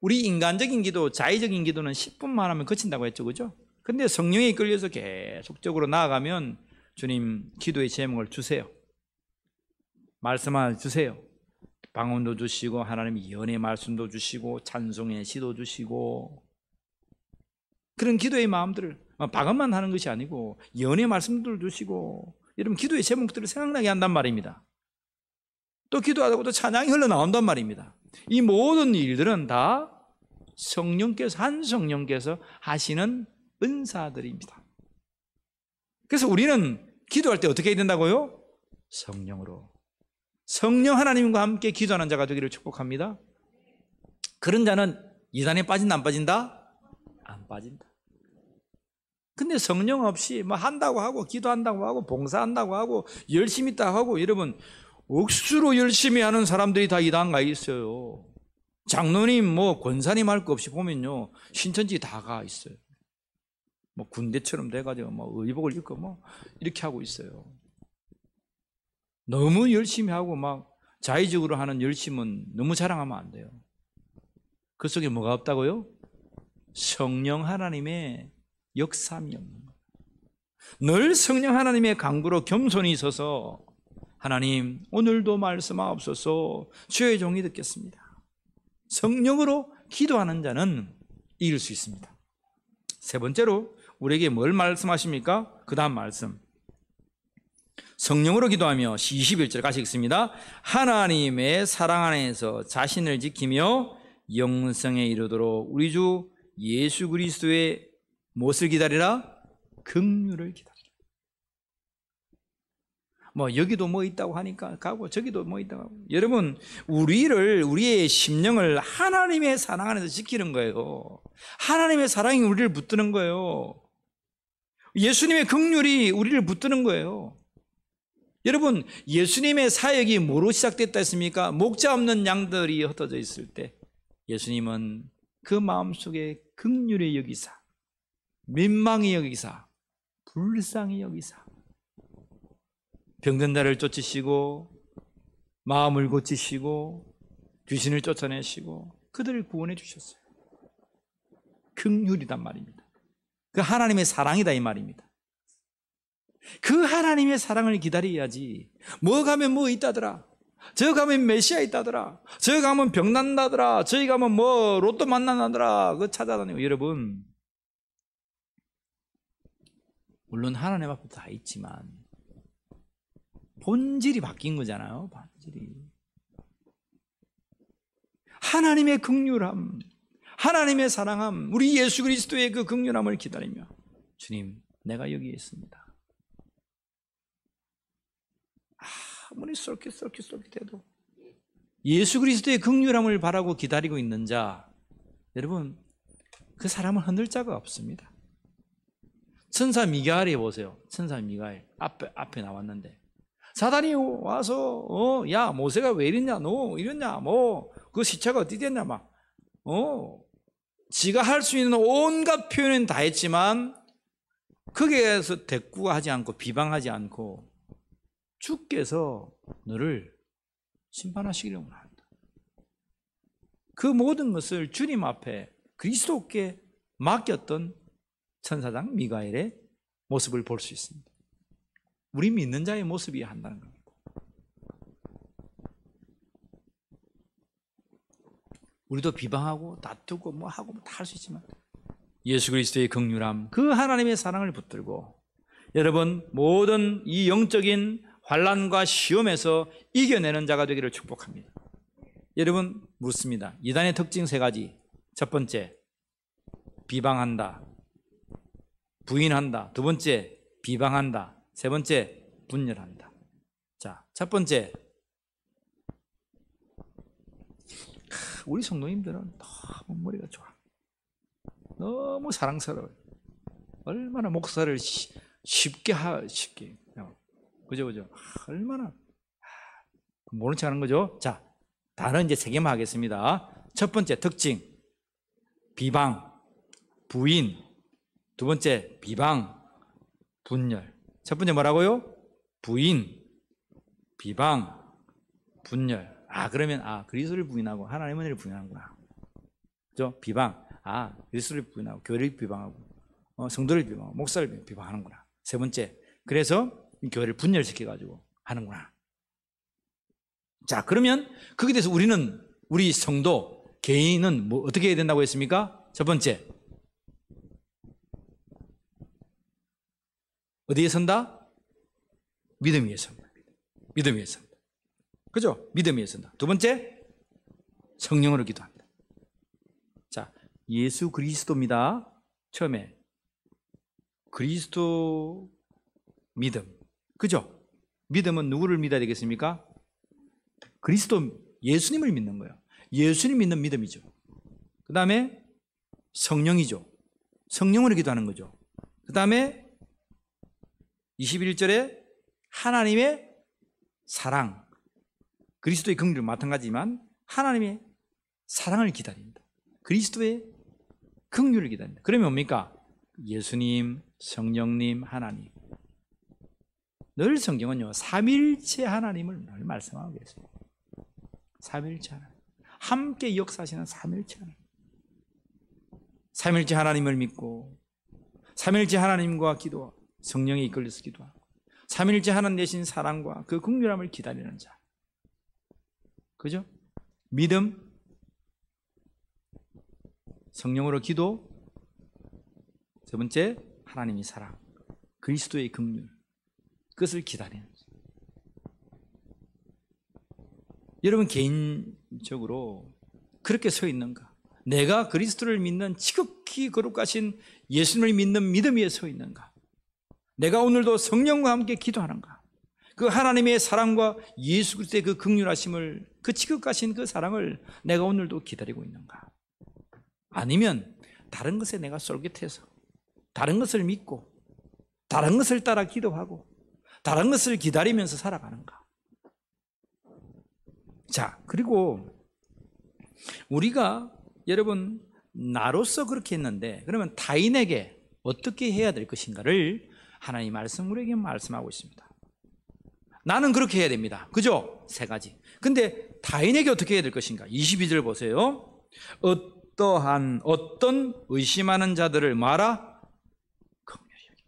우리 인간적인 기도, 자의적인 기도는 10분만 하면 그친다고 했죠, 그죠? 근데 성령에 이끌려서 계속적으로 나아가면 주님 기도의 제목을 주세요. 말씀 하나 주세요. 방언도 주시고 하나님 예언의 말씀도 주시고 찬송의 시도 주시고, 그런 기도의 마음들을 방언만 하는 것이 아니고 예언의 말씀들을 주시고, 여러분 기도의 제목들을 생각나게 한단 말입니다. 또 기도하다가 또 찬양이 흘러나온단 말입니다. 이 모든 일들은 다 성령께서, 한 성령께서 하시는 은사들입니다. 그래서 우리는 기도할 때 어떻게 해야 된다고요? 성령으로. 성령 하나님과 함께 기도하는 자가 되기를 축복합니다. 그런 자는 이단에 빠진다 안 빠진다? 안 빠진다. 근데 성령 없이 뭐 한다고 하고 기도한다고 하고 봉사한다고 하고 열심히 있다고 하고, 여러분 억수로 열심히 하는 사람들이 다 이단 가 있어요. 장로님 뭐 권사님 할 거 없이 보면요 신천지 다 가 있어요. 뭐 군대처럼 돼가지고 뭐 의복을 입고 뭐 이렇게 하고 있어요. 너무 열심히 하고 막 자의적으로 하는 열심은 너무 자랑하면 안 돼요. 그 속에 뭐가 없다고요? 성령 하나님의 역사함이 없는 거예요. 늘 성령 하나님의 강구로 겸손히 있어서 하나님 오늘도 말씀하옵소서, 주의 종이 듣겠습니다. 성령으로 기도하는 자는 이길 수 있습니다. 세 번째로 우리에게 뭘 말씀하십니까? 그 다음 말씀. 성령으로 기도하며 21절 같이 읽습니다. 하나님의 사랑 안에서 자신을 지키며 영생에 이르도록 우리 주 예수 그리스도의 무엇을 기다리라? 긍휼을 기다리라. 뭐 여기도 뭐 있다고 하니까 가고 저기도 뭐 있다고 하고. 여러분, 우리의 심령을 하나님의 사랑 안에서 지키는 거예요. 하나님의 사랑이 우리를 붙드는 거예요. 예수님의 긍휼이 우리를 붙드는 거예요. 여러분, 예수님의 사역이 뭐로 시작됐다 했습니까? 목자 없는 양들이 흩어져 있을 때 예수님은 그 마음속에 긍휼히 여기사, 민망히 여기사, 불쌍히 여기사 병든 자를 쫓으시고 마음을 고치시고 귀신을 쫓아내시고 그들을 구원해 주셨어요. 긍휼이란 말입니다. 그 하나님의 사랑이다 이 말입니다. 그 하나님의 사랑을 기다려야지. 뭐 가면 뭐 있다더라, 저 가면 메시아 있다더라, 저 가면 병 난다더라, 저기 가면 뭐 로또 만난다더라, 그거 찾아다니고. 여러분, 물론 하나님 앞에 다 있지만 본질이 바뀐 거잖아요. 본질이. 하나님의 긍휼함, 하나님의 사랑함, 우리 예수 그리스도의 그 긍휼함을 기다리며 주님, 내가 여기에 있습니다. 아무리 쏠깃해도 예수 그리스도의 긍휼함을 바라고 기다리고 있는 자, 여러분, 그 사람은 흔들 자가 없습니다. 천사 미가엘에 보세요. 천사 미가엘 앞에 나왔는데 사단이 와서 야 모세가 왜 이랬냐, 너 이랬냐, 뭐 그 시체가 어디 됐냐, 막 지가 할 수 있는 온갖 표현은 다 했지만 거기에서 대꾸하지 않고 비방하지 않고 주께서 너를 심판하시기를 원한다. 그 모든 것을 주님 앞에 그리스도께 맡겼던 천사장 미가엘의 모습을 볼 수 있습니다. 우리 믿는 자의 모습이어야 한다는 겁니다. 우리도 비방하고 다투고 뭐 하고 다 할 수 있지만 예수 그리스도의 긍휼함, 그 하나님의 사랑을 붙들고 여러분, 모든 이 영적인 환난과 시험에서 이겨내는 자가 되기를 축복합니다. 여러분, 묻습니다. 이단의 특징 세 가지. 첫 번째, 비방한다, 부인한다. 두 번째, 비방한다. 세 번째, 분열한다. 자, 첫 번째, 우리 성도님들은 너무 머리가 좋아. 너무 사랑스러워요. 얼마나 목사를 쉽게 그죠? 얼마나 모른 척 하는 거죠. 자, 단어 이제 세 개만 하겠습니다. 첫 번째 특징, 비방, 부인. 두 번째, 비방, 분열. 첫 번째 뭐라고요? 부인, 비방, 분열. 그러면 그리스도를 부인하고 하나님의 은혜를 부인하는구나. 그죠? 비방. 그리스도를 부인하고 교회를 비방하고 성도를 비방하고 목사를 비방하는구나. 세 번째, 그래서 교회를 분열시켜가지고 하는구나. 자, 그러면 거기에 대해서 우리 성도, 개인은 뭐 어떻게 해야 된다고 했습니까? 첫 번째, 어디에 선다? 믿음 위에 선다. 믿음 위에 선다. 그죠? 믿음 위에 선다. 두 번째, 성령으로 기도합니다. 자, 예수 그리스도입니다. 처음에 그리스도 믿음. 그죠? 믿음은 누구를 믿어야 되겠습니까? 그리스도, 예수님을 믿는 거예요. 예수님 믿는 믿음이죠. 그 다음에 성령이죠. 성령으로 기도하는 거죠. 그 다음에 21절에 하나님의 사랑, 그리스도의 긍휼은 마찬가지지만 하나님의 사랑을 기다립니다. 그리스도의 긍휼을 기다립니다. 그러면 뭡니까? 예수님, 성령님, 하나님. 늘 성경은요, 삼일체 하나님을 늘 말씀하고 계세요. 삼일체 하나님, 함께 역사하시는 삼일체 하나님. 삼일체 하나님을 믿고 삼일체 하나님과 기도, 성령에 이끌려서 기도하고 삼일체 하나님 대신 사랑과 그 긍휼함을 기다리는 자. 그죠? 믿음, 성령으로 기도, 세 번째 하나님의 사랑, 그리스도의 긍휼, 그것을 기다리는 거죠. 여러분 개인적으로 그렇게 서 있는가? 내가 그리스도를 믿는 지극히 거룩하신 예수님을 믿는 믿음 위에 서 있는가? 내가 오늘도 성령과 함께 기도하는가? 그 하나님의 사랑과 예수 그리스도의 그 긍휼하심을, 그 지극하신 그 사랑을 내가 오늘도 기다리고 있는가? 아니면 다른 것에 내가 쏠깃해서 다른 것을 믿고 다른 것을 따라 기도하고 다른 것을 기다리면서 살아가는가? 자, 그리고 우리가 여러분 나로서 그렇게 했는데 그러면 타인에게 어떻게 해야 될 것인가를 하나님 말씀 우리에게 말씀하고 있습니다. 나는 그렇게 해야 됩니다. 그죠? 세 가지. 근데 타인에게 어떻게 해야 될 것인가? 22절 보세요. 어떤 의심하는 자들을 말아 긍휼히 여기.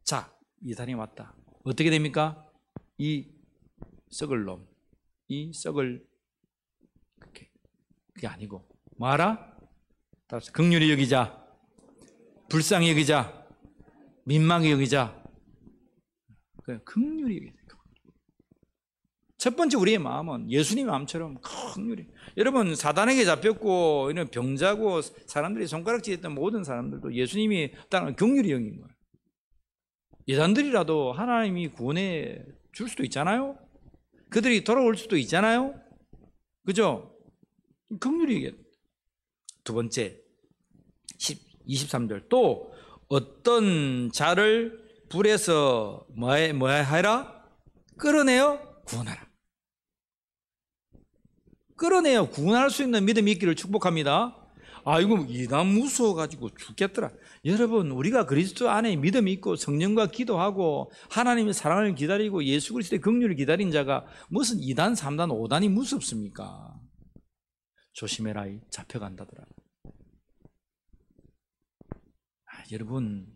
자, 이단이 왔다. 어떻게 됩니까? 이 썩을 놈, 이 썩을 그게 아니고 말아 긍휼히 여기자, 불쌍히 여기자, 민망히 여기자. 긍휼히 여기자. 첫 번째 우리의 마음은 예수님의 마음처럼 긍휼히. 여러분 사단에게 잡혔고 이런 병자고 사람들이 손가락질했던 모든 사람들도 예수님이 땅을 긍휼히 여긴 거예요. 예단들이라도 하나님이 구원해 줄 수도 있잖아요. 그들이 돌아올 수도 있잖아요. 그죠? 긍휼히 여겼다. 두 번째 23절 또 어떤 자를 불에서 뭐야 하라? 끌어내어 구원하라. 끌어내어 구원할 수 있는 믿음이 있기를 축복합니다. 아이고 이단 무서워가지고 죽겠더라. 여러분 우리가 그리스도 안에 믿음이 있고 성령과 기도하고 하나님의 사랑을 기다리고 예수 그리스도의 긍휼을 기다린 자가 무슨 2단 3단 5단이 무섭습니까? 조심해라 잡혀간다더라. 여러분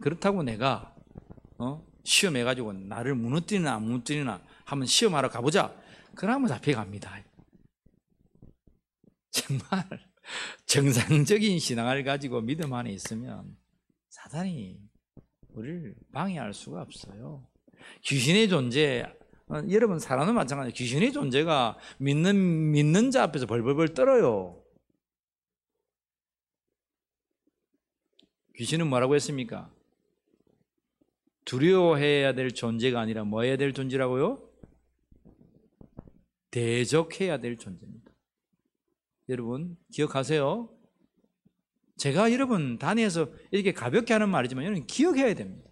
그렇다고 내가 시험해가지고 나를 무너뜨리나 안 무너뜨리나 한번 시험하러 가보자. 그러면 잡혀갑니다. 정말 정상적인 신앙을 가지고 믿음 안에 있으면 사단이 우리를 방해할 수가 없어요. 귀신의 존재, 여러분 사람은 마찬가지예요. 귀신의 존재가 믿는 자 앞에서 벌벌벌 떨어요. 귀신은 뭐라고 했습니까? 두려워해야 될 존재가 아니라 뭐 해야 될 존재라고요? 대적해야 될 존재입니다. 여러분 기억하세요. 제가 여러분 단위에서 이렇게 가볍게 하는 말이지만 여러분 기억해야 됩니다.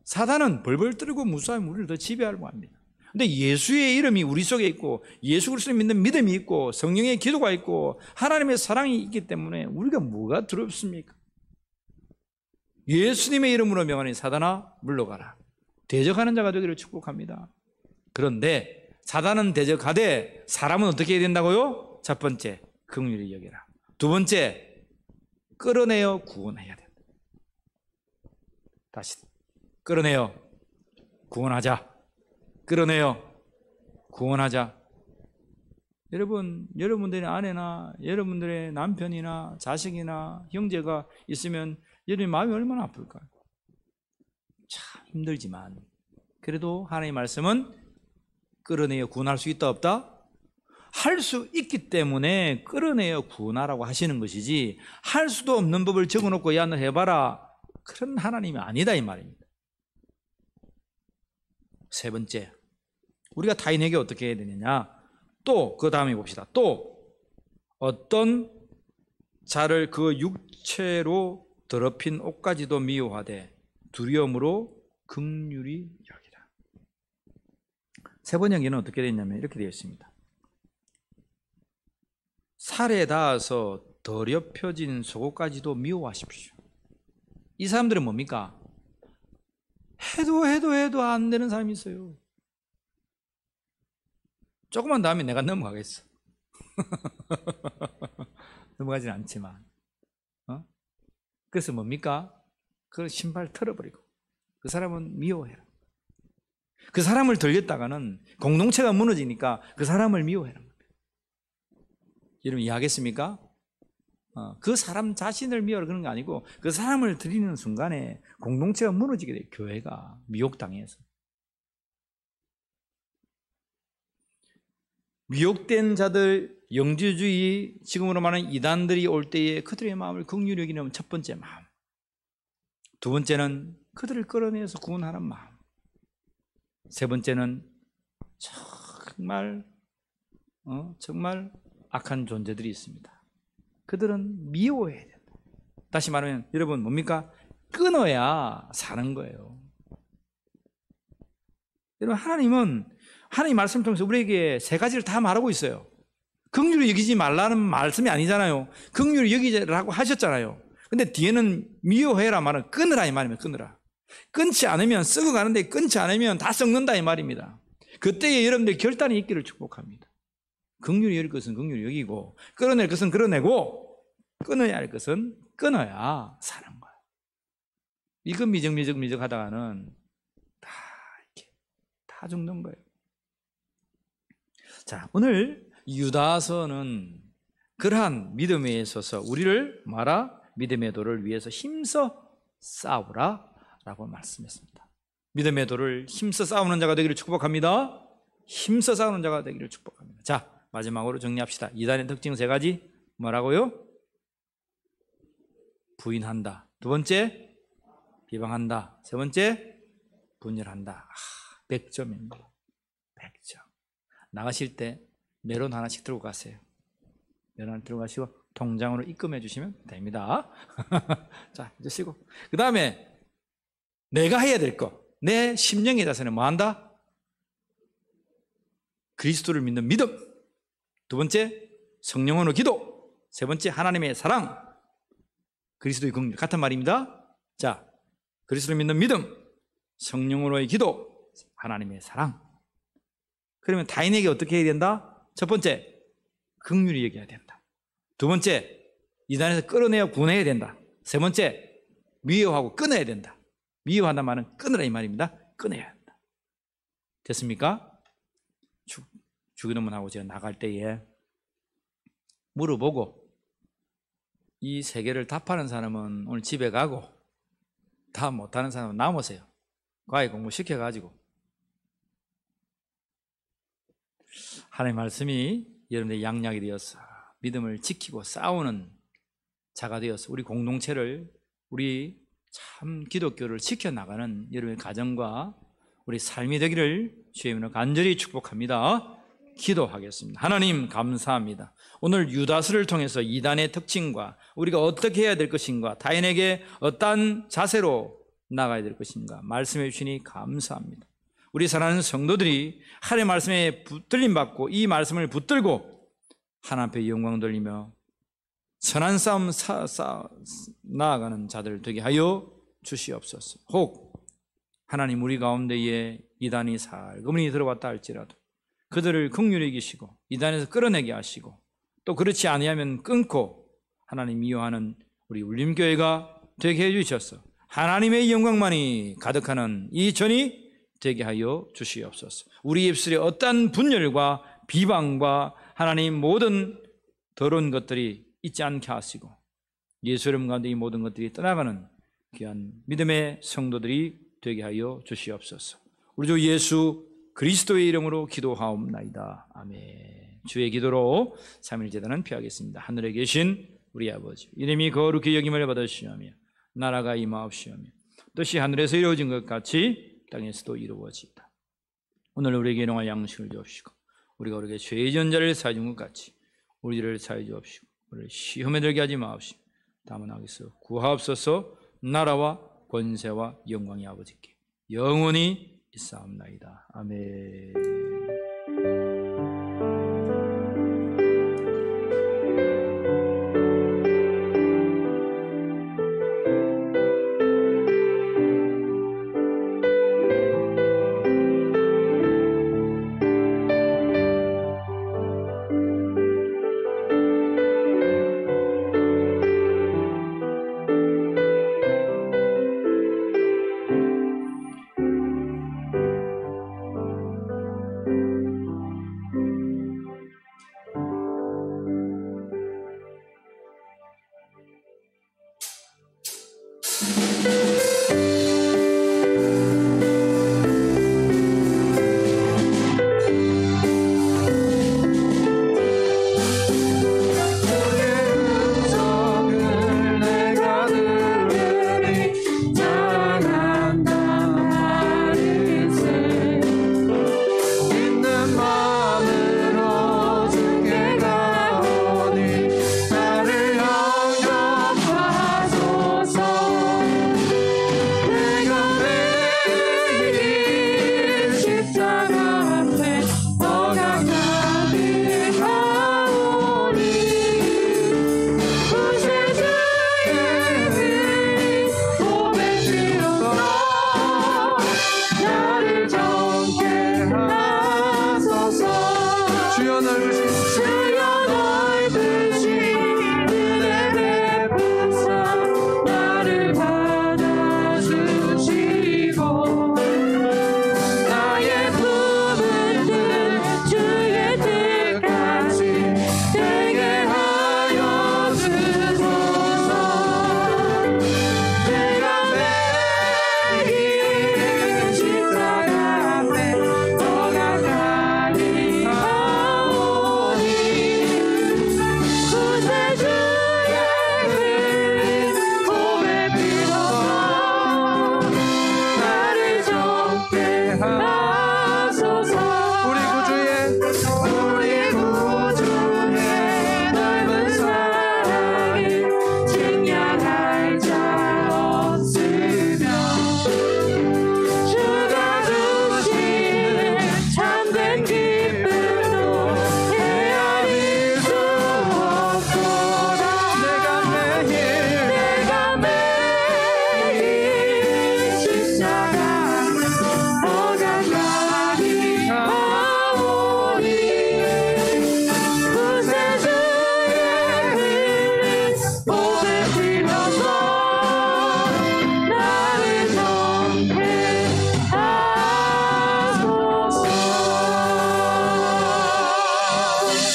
사단은 벌벌 떨고 무수하게 우리를 더 지배하려고 합니다. 근데 예수의 이름이 우리 속에 있고 예수 그리스도를 믿는 믿음이 있고 성령의 기도가 있고 하나님의 사랑이 있기 때문에 우리가 뭐가 두렵습니까? 예수님의 이름으로 명하니 사단아 물러가라. 대적하는 자가 되기를 축복합니다. 그런데 사단은 대적하되 사람은 어떻게 해야 된다고요? 첫 번째 긍휼히 여겨라. 두 번째 끌어내어 구원해야 된다. 다시 끌어내어 구원하자. 끌어내어 구원하자. 여러분, 여러분들의 아내나 여러분들의 남편이나 자식이나 형제가 있으면 여러분의 마음이 얼마나 아플까요? 참 힘들지만 그래도 하나님의 말씀은 끌어내어 구원할 수 있다 없다? 할 수 있기 때문에 끌어내어 구원하라고 하시는 것이지 할 수도 없는 법을 적어놓고 야 너 해봐라 그런 하나님이 아니다 이 말입니다. 세 번째 우리가 타인에게 어떻게 해야 되느냐. 또 그 다음에 봅시다. 또 어떤 자를 그 육체로 더럽힌 옷까지도 미워하되 두려움으로 긍휼히 여기라. 세 번역에는 어떻게 되어 있냐면 이렇게 되어 있습니다. 살에 닿아서 더럽혀진 속옷까지도 미워하십시오. 이 사람들은 뭡니까? 해도 안 되는 사람이 있어요. 조금만 더 하면 내가 넘어가겠어. 넘어가진 않지만 그래서 뭡니까? 그 신발 털어버리고 그 사람은 미워해라. 그 사람을 들렸다가는 공동체가 무너지니까 그 사람을 미워해라. 여러분 이해하겠습니까? 그 사람 자신을 미워하는 그런 거 아니고 그 사람을 드리는 순간에 공동체가 무너지게 돼요. 교회가 미혹당해서. 미혹된 자들, 영지주의, 지금으로 말하는 이단들이 올 때에 그들의 마음을 긍휼히 여기는 첫 번째 마음. 두 번째는 그들을 끌어내서 구원하는 마음. 세 번째는 정말 악한 존재들이 있습니다. 그들은 미워해야 된다. 다시 말하면 여러분 뭡니까? 끊어야 사는 거예요. 여러분 하나님 말씀을 통해서 우리에게 세 가지를 다 말하고 있어요. 긍휼히 여기지 말라는 말씀이 아니잖아요. 긍휼히 여기라고 하셨잖아요. 근데 뒤에는 미워해라 말은 끊으라 이 말입니다. 끊으라. 끊지 않으면 썩어가는데 끊지 않으면 다 썩는다 이 말입니다. 그때에 여러분들 결단이 있기를 축복합니다. 긍휼히 여길 것은 긍휼히 여기고 끌어낼 것은 끌어내고 끊어야 할 것은 끊어야 사는 거예요. 이거 미적 하다가는 다 죽는 거예요. 자, 오늘 유다서는 그러한 믿음에 있어서 우리를 믿음의 도를 위해서 힘써 싸우라 라고 말씀했습니다. 믿음의 도를 힘써 싸우는 자가 되기를 축복합니다. 힘써 싸우는 자가 되기를 축복합니다. 자, 마지막으로 정리합시다. 이단의 특징 세 가지 뭐라고요? 부인한다. 두 번째, 비방한다. 세 번째, 분열한다. 100점입니다. 100점. 나가실 때 메론 하나씩 들고 가세요. 메론 하나 들고 가시고 통장으로 입금해 주시면 됩니다. 자, 이제 쉬고. 그 다음에 내가 해야 될 거. 내 심령의 자세는 뭐 한다? 그리스도를 믿는 믿음. 두 번째, 성령으로 기도. 세 번째, 하나님의 사랑. 그리스도의 긍휼. 같은 말입니다. 자, 그리스도를 믿는 믿음, 성령으로의 기도, 하나님의 사랑. 그러면 타인에게 어떻게 해야 된다? 첫 번째, 긍휼히 여겨야 된다. 두 번째, 이단에서 끌어내어 구원해야 된다. 세 번째, 미워하고 끊어야 된다. 미워한다는 말은 끊으라 이 말입니다. 끊어야 한다. 됐습니까? 주기도문하고 제가 나갈 때에 물어보고 이 세 개를 답하는 사람은 오늘 집에 가고 다 못하는 사람은 남으세요. 과외 공부 시켜가지고 하나님의 말씀이 여러분들의 양약이 되어서 믿음을 지키고 싸우는 자가 되어서 우리 공동체를, 우리 참 기독교를 지켜나가는 여러분의 가정과 우리 삶이 되기를 주의 이름으로 간절히 축복합니다. 기도하겠습니다. 하나님 감사합니다. 오늘 유다서를 통해서 이단의 특징과 우리가 어떻게 해야 될 것인가, 타인에게 어떠한 자세로 나가야 될 것인가 말씀해 주시니 감사합니다. 우리 사랑하는 성도들이 하나님의 말씀에 붙들림 받고 이 말씀을 붙들고 하나님 앞에 영광 돌리며 선한 싸움 나아가는 자들 되게 하여 주시옵소서. 혹 하나님 우리 가운데에 이단이 살그머니 들어왔다 할지라도 그들을 긍휼히 여기시고 이단에서 끌어내게 하시고 또 그렇지 아니하면 끊고 하나님 미워하는 우리 울림교회가 되게 해주셔서 하나님의 영광만이 가득하는 이 전이 되게 하여 주시옵소서. 우리 입술에 어떠한 분열과 비방과 하나님 모든 더러운 것들이 있지 않게 하시고 예수 이름 가운데 이 모든 것들이 떠나가는 귀한 믿음의 성도들이 되게 하여 주시옵소서. 우리 주 예수 그리스도의 이름으로 기도하옵나이다. 아멘. 주의 기도로 3일 제단은 피하겠습니다. 하늘에 계신 우리 아버지 이름이 거룩히 여김을 받으시오며 나라가 임하옵시오며 뜻이 하늘에서 이루어진 것 같이 땅에서도 이루어지이다. 오늘 우리에게 일용할 양식을 주옵시고 우리가 우리에게 죄의 전자를 사해 준 것 같이 우리를 사해 주옵시고 우리를 시험에 들게 하지 마옵시고 다만 악에서 구하옵소서. 나라와 권세와 영광이 아버지께 영원히 있사옵나이다. 아멘.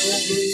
나의